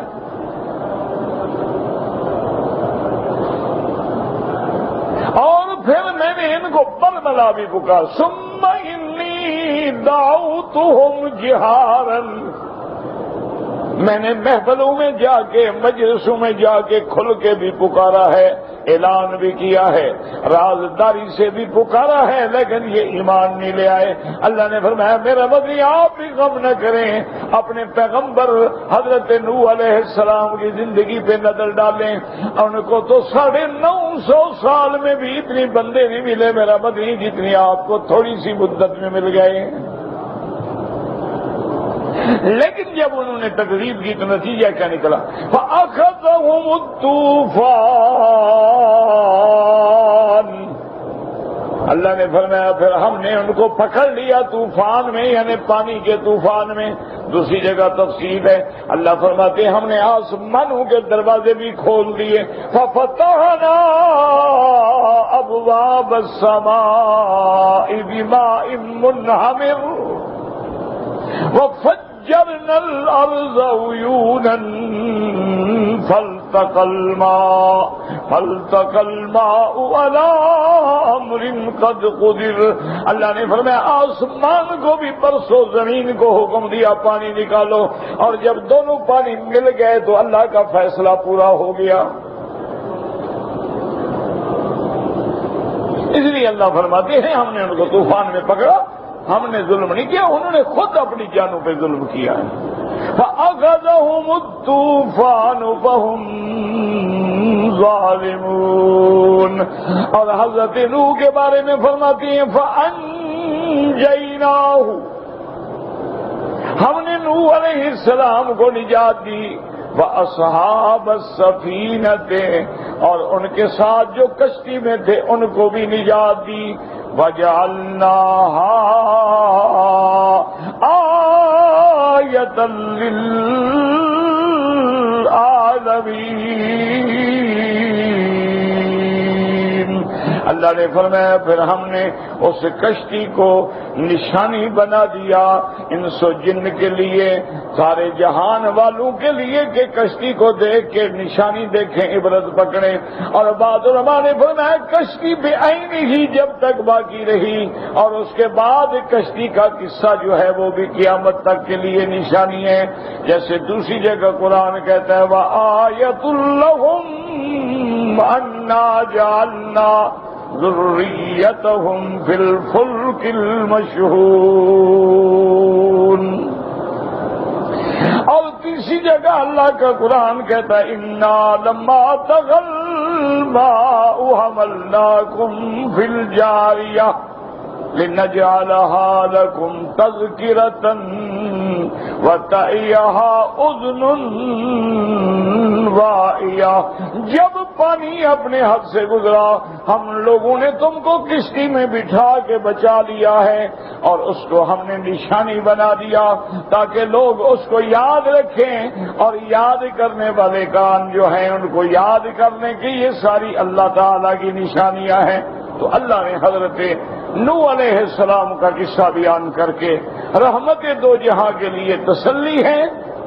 اور پھر میں نے ان کو برملا بھی پکار، ثم انی دعوتہم جہارا، میں نے محفلوں میں جا کے، مجلسوں میں جا کے کھل کے بھی پکارا ہے، اعلان بھی کیا ہے، رازداری سے بھی پکارا ہے، لیکن یہ ایمان نہیں لے آئے۔ اللہ نے فرمایا میرا مدنی آپ بھی غم نہ کریں، اپنے پیغمبر حضرت نوح علیہ السلام کی زندگی پہ نظر ڈالیں، ان کو تو 950 سال میں بھی اتنے بندے نہیں ملے میرا مدنی جتنی آپ کو تھوڑی سی مدت میں مل گئے۔ لیکن جب انہوں نے تکذیب کی تو نتیجہ کیا نکلا؟ فَأَخَذَهُمُ الطُّوفَانُ، اللہ نے فرمایا پھر ہم نے ان کو پکڑ لیا طوفان میں، یعنی پانی کے طوفان میں۔ دوسری جگہ تفصیل ہے، اللہ فرماتے ہیں ہم نے آسمانوں کے دروازے بھی کھول دیے، فَفَتَحْنَا أَبْوَابَ السَّمَاءِ بِمَاءٍ مُنْهَمِرٍ، وفجرنا الارض عیونا فالتقى الماء على امر قد قدر. اللہ نے فرمایا آسمان کو بھی برسو، زمین کو حکم دیا پانی نکالو، اور جب دونوں پانی مل گئے تو اللہ کا فیصلہ پورا ہو گیا. اس لیے اللہ فرماتے ہیں ہم نے ان کو طوفان میں پکڑا، ہم نے ظلم نہیں کیا، انہوں نے خود اپنی جانوں پہ ظلم کیا ہے. فَأَخَذَهُمُ الطُّوفَانُ فَهُمْ ظَالِمُونَ. اور حضرت نوح کے بارے میں فرماتی ہیں فَأَنجَيْنَاهُ، ہم نے نوح علیہ السلام کو نجات دی. وَأَصْحَابَ السَّفِينَةِ، اور ان کے ساتھ جو کشتی میں تھے ان کو بھی نجات دی. وَجَعَلْنَاهَا آیَةً لِلْعَالَمِينَ. اللہ نے فرمایا پھر ہم نے اس کشتی کو نشانی بنا دیا انس و جن کے لیے، سارے جہان والوں کے لیے، کہ کشتی کو دیکھ کے نشانی دیکھیں، عبرت پکڑیں. اور بعض علماء نے فرمایا کشتی بے عین ہی جب تک باقی رہی، اور اس کے بعد کشتی کا قصہ جو ہے وہ بھی قیامت تک کے لیے نشانی ہے. جیسے دوسری جگہ قرآن کہتا ہے وَآیَةٌ لَّهُمْ أَنَّا جَعَلْنَا ذُرِّيَّتَهُمْ فِي الْفُلْكِ الْمَشْحُونِ. اور تیسری جگہ اللہ کا قرآن کہتا ہے اِنَّا لَمَّا طَغَى الْمَاءُ حَمَلْنَاكُمْ فِي الْجَارِيَةِ لِنَجْعَلَهَا لَكُمْ تَذْكِرَةً وَتَعِيَهَا أُذُنٌ واعية. جب پانی اپنے حد سے گزرا ہم لوگوں نے تم کو کشتی میں بٹھا کے بچا لیا ہے، اور اس کو ہم نے نشانی بنا دیا تاکہ لوگ اس کو یاد رکھیں، اور یاد کرنے والے کان جو ہیں ان کو یاد کرنے کی یہ ساری اللہ تعالی کی نشانیاں ہیں. تو اللہ نے حضرت نوح علیہ السلام کا قصہ بیان کر کے رحمت دو جہاں کے لیے تسلی ہے،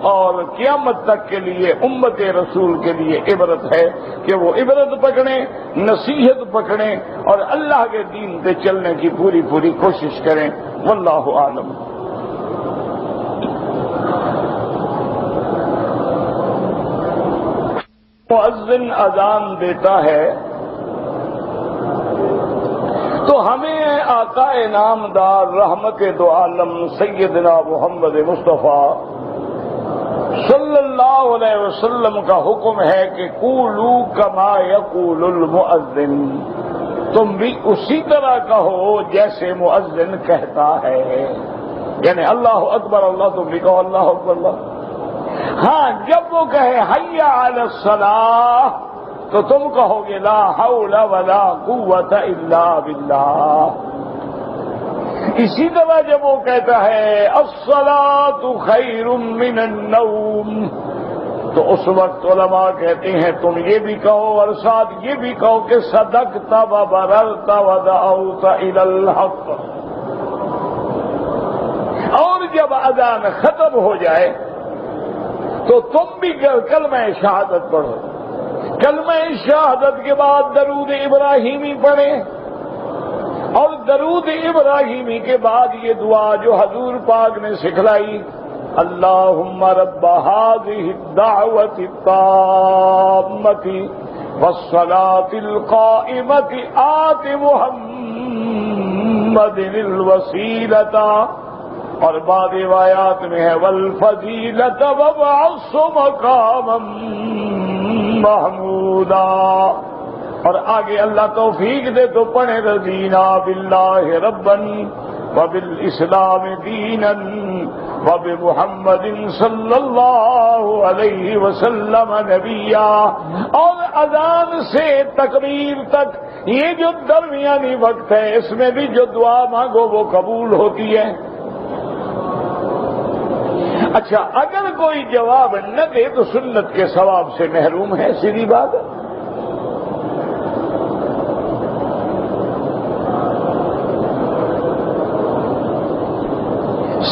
اور قیامت تک کے لیے امت رسول کے لیے عبرت ہے کہ وہ عبرت پکڑیں، نصیحت پکڑیں، اور اللہ کے دین پہ چلنے کی پوری پوری کوشش کریں. واللہ عالم. مؤذن اذان دیتا ہے تو ہمیں آقا نامدار رحمت دو عالم سیدنا محمد مصطفیٰ صلی اللہ علیہ وسلم کا حکم ہے کہ قولوا کما یقول المؤذن، تم بھی اسی طرح کہو جیسے مؤذن کہتا ہے. یعنی اللہ اکبر اللہ، تم بھی کہو اللہ اکبر اللہ. ہاں جب وہ کہے حی علی الصلاۃ تو تم کہو گے لا حول ولا قوت الا باللہ. اسی طرح جب وہ کہتا ہے الصلاۃ خیر من النوم تو اس وقت علماء کہتے ہیں تم یہ بھی کہو اور ساتھ یہ بھی کہو کہ صدقت وبررت ودعوت الی الحق. اور جب اذان ختم ہو جائے تو تم بھی کلمہ شہادت پڑھو. کلمہ شہادت کے بعد درود ابراہیمی پڑھیں، اور درود ابراہیمی کے بعد یہ دعا جو حضور پاک نے سکھلائی اللہم رب هذه الدعوة التامة والصلاة القائمة آت محمد الوسیلة، اور بعد روایات میں ہے والفضیلة وابعث مقاما محمودا. اور آگے اللہ توفیق دے تو پڑھے رضینا باللہ ربا وبالاسلام دینا وبمحمد صلی اللہ علیہ وسلم نبیا. اور اذان سے تکبیر تک یہ جو درمیانی وقت ہے اس میں بھی جو دعا مانگو وہ قبول ہوتی ہے. اچھا اگر کوئی جواب نہ دے تو سنت کے ثواب سے محروم ہے، سیدھی بات ہے.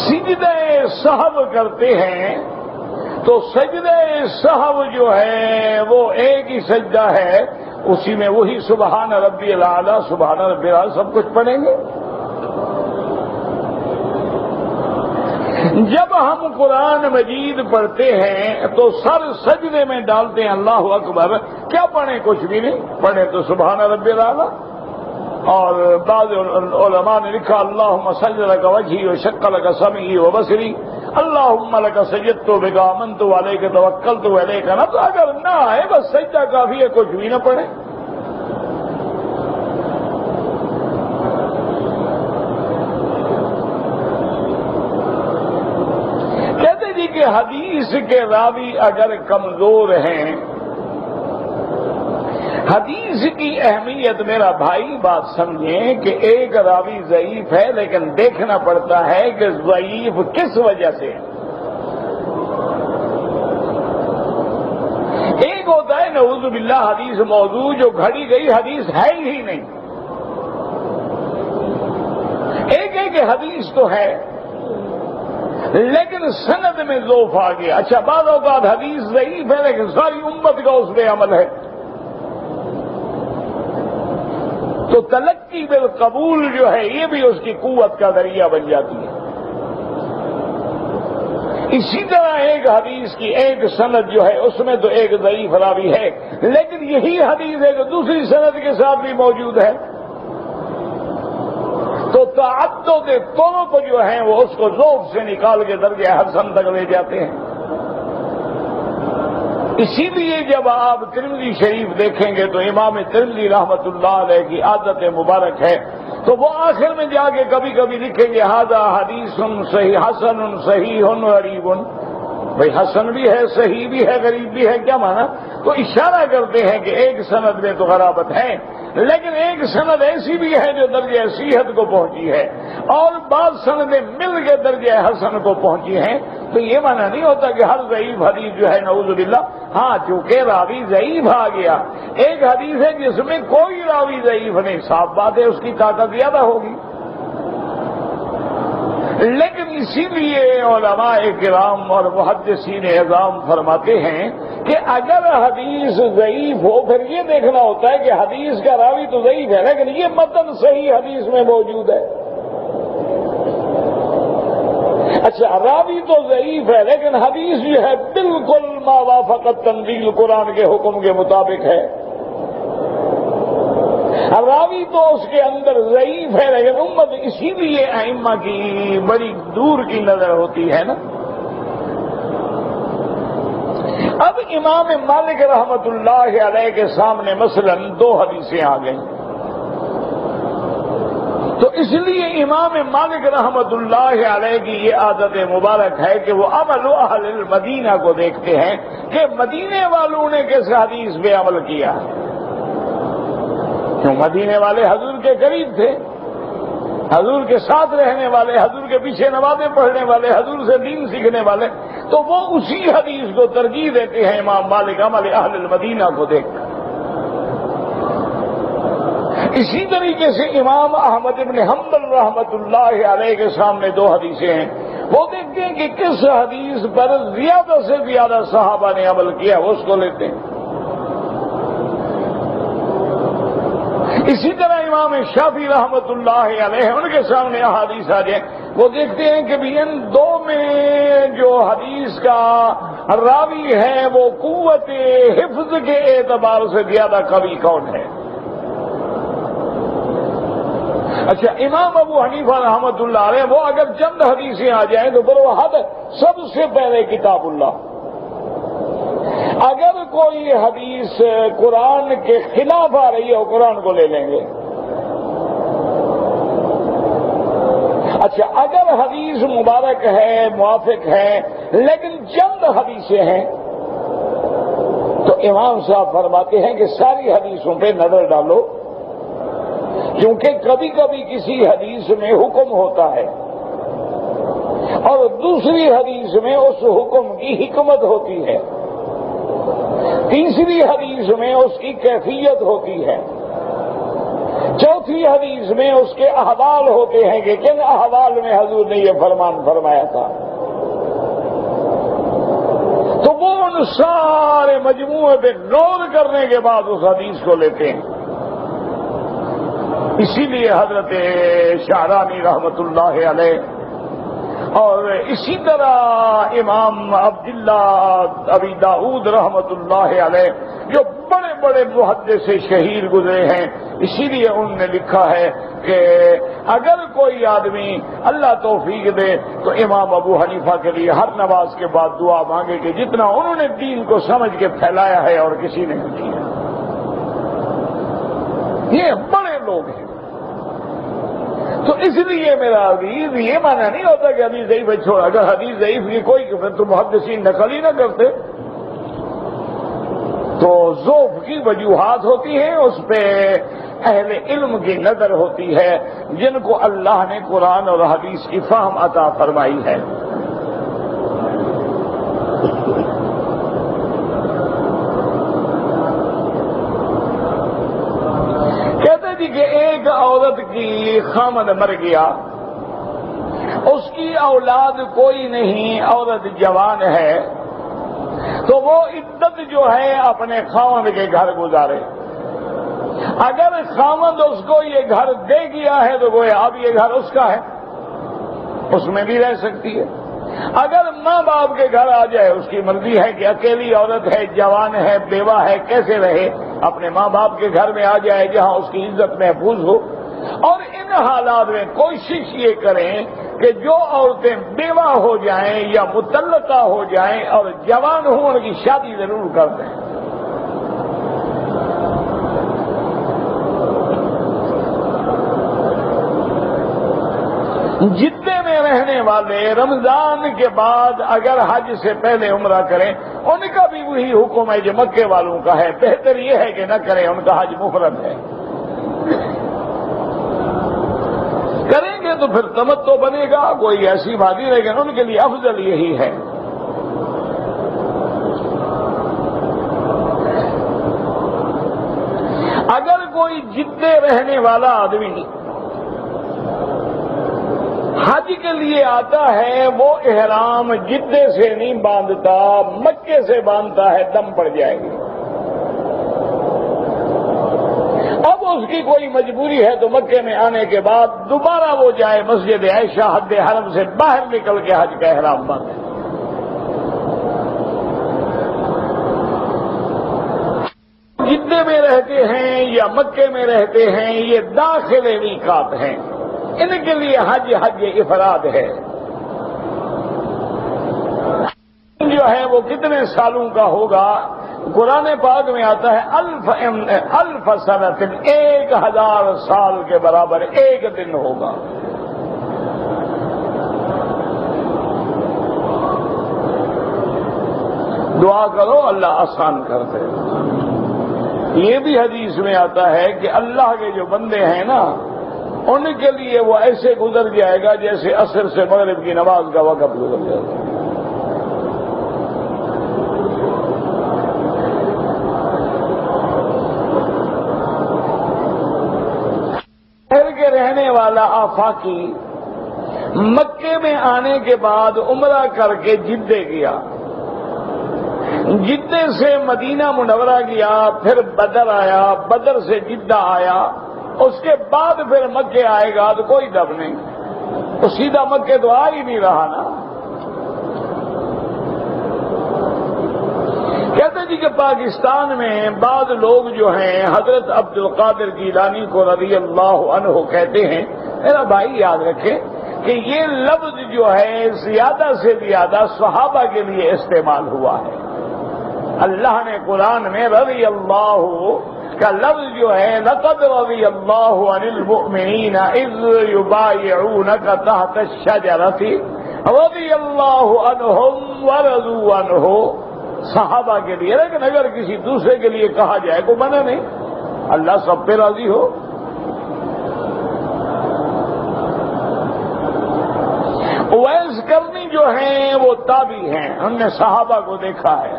سجدہ سہو کرتے ہیں تو سجدہ سہو جو ہے وہ ایک ہی سجدہ ہے، اسی میں وہی سبحان ربی الاعلیٰ سبحان ربی الاعلیٰ سب کچھ پڑھیں گے۔ جب ہم قرآن مجید پڑھتے ہیں تو سر سجدے میں ڈالتے ہیں اللہ اکبر، کیا پڑھیں؟ کچھ بھی نہیں پڑھیں تو سبحان ربی الاعلیٰ۔ اور بعض علماء نے لکھا اللہم سجد لک وجہی وشق لک سمعی وبصری، اللہم لک سجدت بک آمنت علیک توکلت علیک۔ نہ تو اگر نہ آئے بس سجدہ کافی ہے، کچھ بھی نہ پڑھیں۔ کہتے جی کہ حدیث کے راوی اگر کمزور ہیں، حدیث کی اہمیت میرا بھائی بات سمجھیں کہ ایک راوی ضعیف ہے لیکن دیکھنا پڑتا ہے کہ ضعیف کس وجہ سے ہے۔ ایک ہوتا ہے نعوذ باللہ حدیث موضوع جو گھڑی گئی حدیث ہے ہی نہیں، ایک ہے کہ حدیث تو ہے لیکن سند میں ضعف آ گیا۔ اچھا بعض اوقات حدیث ضعیف ہے لیکن ساری امت کا اس پہ عمل ہے، تو تلقی بالقبول جو ہے یہ بھی اس کی قوت کا ذریعہ بن جاتی ہے۔ اسی طرح ایک حدیث کی ایک سند جو ہے اس میں تو ایک ضعیف راوی ہے لیکن یہی حدیث ہے جو دوسری سند کے ساتھ بھی موجود ہے، تو تعدد طرق جو ہیں وہ اس کو ذوق سے نکال کے درجہ حسن تک لے جاتے ہیں۔ اسی لیے جب آپ ترمذی شریف دیکھیں گے تو امام ترمذی رحمۃ اللہ علیہ کی عادت مبارک ہے، تو وہ آخر میں جا کے کبھی کبھی لکھیں گے ھذا حدیث صحیح حسن صحیح غریب۔ بھئی حسن بھی ہے، صحیح بھی ہے، غریب بھی ہے، کیا مانا؟ تو اشارہ کرتے ہیں کہ ایک سند میں تو غرابت ہے لیکن ایک سند ایسی بھی ہے جو درجہ صحت کو پہنچی ہے اور بعض سندیں مل کے درجہ حسن کو پہنچی ہیں، تو یہ مانا نہیں ہوتا کہ ہر ضعیف حدیث جو ہے نعوذ باللہ، ہاں چونکہ راوی ضعیف آ گیا، ایک حدیث ہے جس میں کوئی راوی ضعیف نہیں، صاف بات ہے اس کی طاقت زیادہ ہوگی۔ لیکن اسی لیے علماء کرام اور محدثین اعظام فرماتے ہیں کہ اگر حدیث ضعیف ہو پھر یہ دیکھنا ہوتا ہے کہ حدیث کا راوی تو ضعیف ہے لیکن یہ متن صحیح حدیث میں موجود ہے۔ اچھا راوی تو ضعیف ہے لیکن حدیث جو ہے بالکل ما وافقت تنزیل قرآن کے حکم کے مطابق ہے، راوی تو اس کے اندر ضعیف ہے لیکن امت اسی لیے ائمہ کی بڑی دور کی نظر ہوتی ہے نا۔ اب امام مالک رحمت اللہ علیہ کے سامنے مثلاً دو حدیثیں آ گئیں، تو اس لیے امام مالک رحمت اللہ علیہ کی یہ عادت مبارک ہے کہ وہ عمل اہل المدینہ کو دیکھتے ہیں کہ مدینے والوں نے کس حدیث پہ عمل کیا، کیوں مدینے والے حضور کے قریب تھے، حضور کے ساتھ رہنے والے، حضور کے پیچھے نمازیں پڑھنے والے، حضور سے دین سیکھنے والے، تو وہ اسی حدیث کو ترجیح دیتے ہیں امام مالک عمل اہل المدینہ کو دیکھ کر۔ اسی طریقے سے امام احمد ابن حنبل رحمت اللہ علیہ کے سامنے دو حدیثیں ہیں، وہ دیکھتے ہیں کہ کس حدیث پر زیادہ سے زیادہ صحابہ نے عمل کیا وہ اس کو لیتے ہیں۔ اسی طرح امام شافعی رحمت اللہ علیہ ان کے سامنے احادیث آ جائیں، وہ دیکھتے ہیں کہ بھی ان دو میں جو حدیث کا راوی ہے وہ قوت حفظ کے اعتبار سے زیادہ قوی کون ہے۔ اچھا امام ابو حنیفہ رحمت اللہ علیہ وہ اگر چند حدیثیں آ جائیں تو بروحد سب سے پہلے کتاب اللہ، اگر کوئی حدیث قرآن کے خلاف آ رہی ہے وہ قرآن کو لے لیں گے۔ اچھا اگر حدیث مبارک ہے موافق ہے لیکن چند حدیثیں ہیں تو امام صاحب فرماتے ہیں کہ ساری حدیثوں پہ نظر ڈالو، کیونکہ کبھی کبھی کسی حدیث میں حکم ہوتا ہے اور دوسری حدیث میں اس حکم کی حکمت ہوتی ہے، تیسری حدیث میں اس کی کیفیت ہوتی ہے، چوتھی چوتھی حدیث میں اس کے احوال ہوتے ہیں کہ کن احوال میں حضور نے یہ فرمان فرمایا تھا، تو وہ ان سارے مجموعے پہ غور کرنے کے بعد اس حدیث کو لیتے ہیں۔ اسی لیے حضرت شعرانی رحمت اللہ علیہ اور اسی طرح امام عبداللہ ابی داؤد رحمت اللہ علیہ جو بڑے بڑے محدث شہیر گزرے ہیں، اسی لیے انہوں نے لکھا ہے کہ اگر کوئی آدمی اللہ توفیق دے تو امام ابو حنیفہ کے لیے ہر نماز کے بعد دعا مانگے کہ جتنا انہوں نے دین کو سمجھ کے پھیلایا ہے اور کسی نے نہیں کیا۔ یہ بڑے لوگ ہیں۔ تو اس لیے میرا عزیز یہ مانا نہیں ہوتا کہ حدیث ضعیف ہے چھوڑ، اگر حدیث ضعیف کی کوئی تو محدثین نقل ہی نہ کرتے۔ تو ضعف کی وجوہات ہوتی ہیں، اس پہ اہل علم کی نظر ہوتی ہے جن کو اللہ نے قرآن اور حدیث کی فہم عطا فرمائی ہے۔ کہتے جی کہ ایک عورت کی خامد مر گیا، اس کی اولاد کوئی نہیں، عورت جوان ہے، تو وہ عدت جو ہے اپنے خامد کے گھر گزارے۔ اگر خامد اس کو یہ گھر دے گیا ہے تو گویا اب یہ گھر اس کا ہے، اس میں بھی رہ سکتی ہے۔ اگر ماں باپ کے گھر آ جائے، اس کی مرضی ہے کہ اکیلی عورت ہے، جوان ہے، بیوہ ہے، کیسے رہے، اپنے ماں باپ کے گھر میں آ جائے جہاں اس کی عزت محفوظ ہو۔ اور ان حالات میں کوشش یہ کریں کہ جو عورتیں بیوہ ہو جائیں یا مطلقہ ہو جائیں اور جوان ہوں، ان کی شادی ضرور کر دیں۔ جدے میں رہنے والے رمضان کے بعد اگر حج سے پہلے عمرہ کریں، ان کا بھی وہی حکم ہے جو مکے والوں کا ہے۔ بہتر یہ ہے کہ نہ کریں، ان کا حج مفرد ہے۔ کریں گے تو پھر تمتع بنے گا، کوئی ایسی بات نہیں، لیکن ان کے لیے افضل یہی ہے۔ اگر کوئی جدے رہنے والا آدمی حج کے لیے آتا ہے، وہ احرام جدے سے نہیں باندھتا، مکے سے باندھتا ہے، دم پڑ جائے گی۔ اب اس کی کوئی مجبوری ہے تو مکے میں آنے کے بعد دوبارہ وہ جائے مسجد عائشہ حد حرم سے باہر نکل کے حج کا احرام باندھے۔ جدے میں رہتے ہیں یا مکے میں رہتے ہیں، یہ داخل میقات ہیں، ان کے لیے حج افراد ہے۔ جو ہے وہ کتنے سالوں کا ہوگا؟ قرآن پاک میں آتا ہے الف سنۃ، 1000 سال کے برابر ایک دن ہوگا۔ دعا کرو اللہ آسان کر دے۔ یہ بھی حدیث میں آتا ہے کہ اللہ کے جو بندے ہیں نا، ان کے لیے وہ ایسے گزر جائے گا جیسے عصر سے مغرب کی نماز کا وقت گزر جائے گا۔ شہر کے رہنے والا آفاقی مکے میں آنے کے بعد عمرہ کر کے جدے گیا، جدے سے مدینہ منورہ گیا، پھر بدر آیا، بدر سے جدہ آیا، اس کے بعد پھر مکے آئے گا تو کوئی دم نہیں، تو سیدھا مکے تو آ ہی نہیں رہا نا۔ کہتے جی کہ پاکستان میں بعض لوگ جو ہیں حضرت عبد القادر جیلانی کو رضی اللہ عنہ کہتے ہیں۔ میرا بھائی یاد رکھے کہ یہ لفظ جو ہے زیادہ سے زیادہ صحابہ کے لیے استعمال ہوا ہے۔ اللہ نے قرآن میں رضی اللہ کا لفظ جو ہے لقد رضی اللہ عن المؤمنین اذ یبایعونک تحت الشجرۃ رضی اللہ عنہم ورضوا عنہ، صحابہ کے لیے، لیکن اگر کسی دوسرے کے لیے کہا جائے کوئی منع نہیں، اللہ سب پہ راضی ہو۔ اویس کرنی جو ہیں وہ تابعی ہیں، ہم نے صحابہ کو دیکھا ہے۔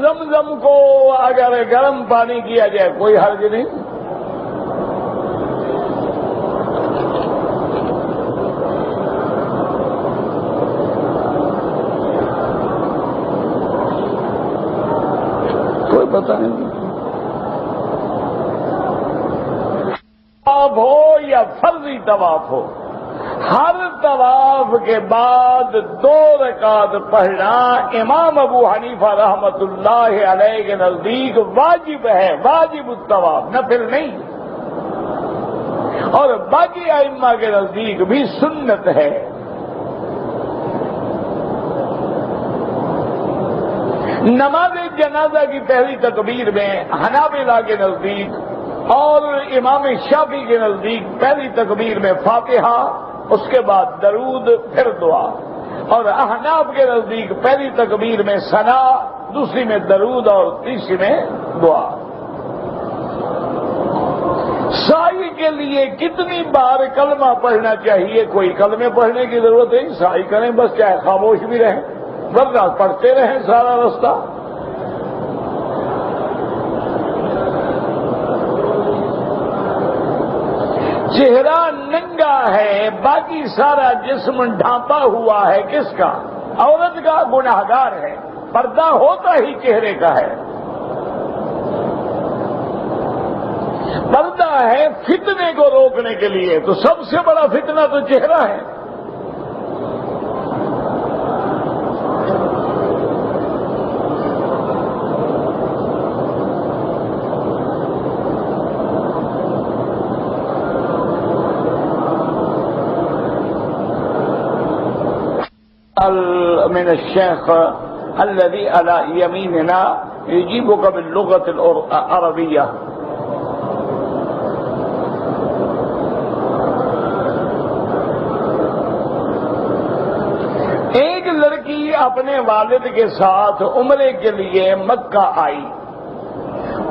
زمزم کو اگر گرم پانی کیا جائے کوئی حرج نہیں. کوئی پتہ نہیں. طواف ہو یا فرضی طواف ہو، ہر طواف کے بعد 2 رکعت پڑھنا امام ابو حنیفہ رحمت اللہ علیہ کے نزدیک واجب ہے، واجب الطواف، نفل نہیں. اور باقی ائمہ کے نزدیک بھی سنت ہے. نماز جنازہ کی پہلی تکبیر میں حنابلہ کے نزدیک اور امام شافعی کے نزدیک پہلی تکبیر میں فاتحہ، اس کے بعد درود، پھر دعا. اور احناف کے نزدیک پہلی تکبیر میں ثنا، دوسری میں درود اور تیسری میں دعا. سائی کے لیے کتنی بار کلمہ پڑھنا چاہیے؟ کوئی کلمے پڑھنے کی ضرورت نہیں، سائی کریں بس، چاہے خاموش بھی رہیں، ورنہ پڑھتے رہیں سارا رستہ. چہرہ ننگا ہے، باقی سارا جسم ڈھانپا ہوا ہے، کس کا؟ عورت کا. گناہگار ہے. پردہ ہوتا ہی چہرے کا ہے. پردہ ہے فتنے کو روکنے کے لیے، تو سب سے بڑا فتنہ تو چہرہ ہے. من الشيخ الذي على يميننا يجيبك باللغة العربية. ایک لڑکی اپنے والد کے ساتھ عمرے کے لیے مکہ آئی،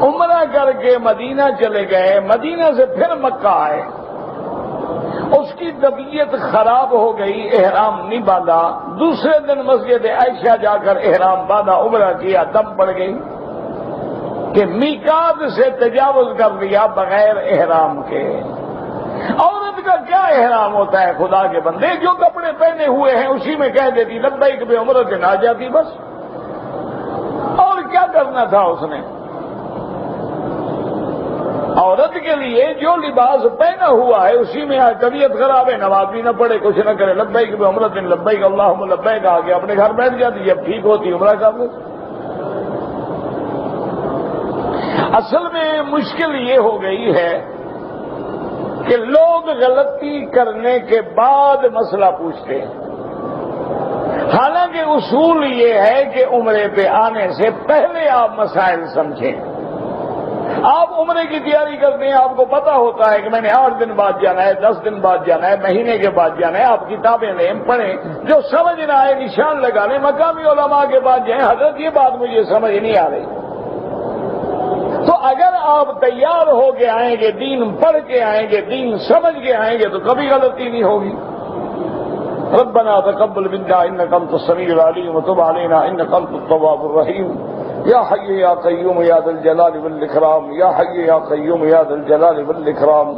عمرہ کر کے مدینہ چلے گئے، مدینہ سے پھر مکہ آئے. اس کی طبیعت خراب ہو گئی، احرام نہیں باندھا. دوسرے دن مسجد عائشہ جا کر احرام باندھا، عمرہ کیا، دم پڑ گئی کہ میقات سے تجاوز کر لیا بغیر احرام کے. عورت کا کیا احرام ہوتا ہے خدا کے بندے؟ جو کپڑے پہنے ہوئے ہیں اسی میں کہہ دیتی لبیک بعمرۃ آ جاتی بس. اور کیا کرنا تھا اس نے؟ عورت کے لیے جو لباس پہنا ہوا ہے اسی میں طبیعت خراب ہے، نماز بھی نہ پڑھے، کچھ نہ کرے، لبیک بعمرۃ، لبیک اللہم لبیک، آگے اپنے گھر بیٹھ جاتی، جب ٹھیک ہوتی عمرہ کر لیتی. اصل میں مشکل یہ ہو گئی ہے کہ لوگ غلطی کرنے کے بعد مسئلہ پوچھتے ہیں، حالانکہ اصول یہ ہے کہ عمرے پہ آنے سے پہلے آپ مسائل سمجھیں. آپ عمرے کی تیاری کرتے ہیں، آپ کو پتا ہوتا ہے کہ میں نے 8 دن بعد جانا ہے، 10 دن بعد جانا ہے، مہینے کے بعد جانا ہے. آپ کتابیں لیں، پڑھیں، جو سمجھ نہ آئے نشان لگا لیں. مقامی علماء کے بعد جائیں، حضرت یہ بات مجھے سمجھ نہیں آ رہی. تو اگر آپ تیار ہو کے آئیں گے، دین پڑھ کے آئیں گے، دین سمجھ کے آئیں گے، تو کبھی غلطی نہیں ہوگی. ربنا تقبل منا انك انت السميع العليم وتب علينا انك انت التواب الرحيم. یا حی یا قیوم یا ذا الجلال والاکرام، یا حی یا قیوم یا ذا الجلال والاکرام،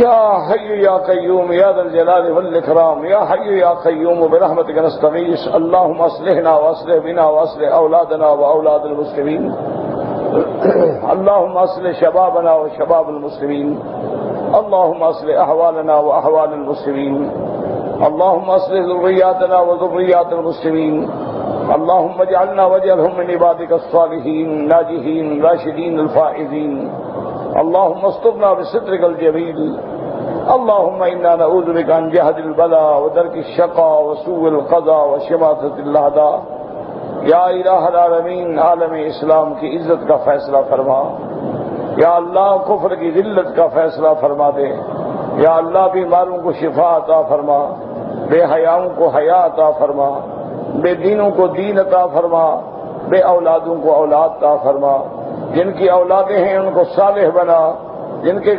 یا حی یا قیوم یا ذا الجلال والاکرام، یا حی یا قیوم برحمتک نستغیث. اللهم اصلحنا واصلح بنا واصلح اولادنا واولاد المسلمین. اللهم اصلح شبابنا وشباب المسلمین. اللهم اصلح احوالنا واحوال المسلمین. اللهم اصلح ذرياتنا وذريات المسلمين. اللهم اجعلنا واجعلهم من عبادك الصالحين الناجحين الراشدين الفائزين. اللهم استرنا بسترك الجميل. اللهم انا نعوذ بك عن جهد البلاء ودرك الشقاء وسوء القضاء وشماتة الاعداء. یا الہ العالمین، عالم اسلام کی عزت کا فیصلہ فرما. یا اللہ کفر کی ذلت کا فیصلہ فرما دے. یا اللہ بیماروں کو شفا عطا فرما، بے حیاؤں کو حیا عطا فرما، بے دینوں کو دین عطا فرما، بے اولادوں کو اولاد عطا فرما. جن کی اولادیں ہیں ان کو صالح بنا، جن کے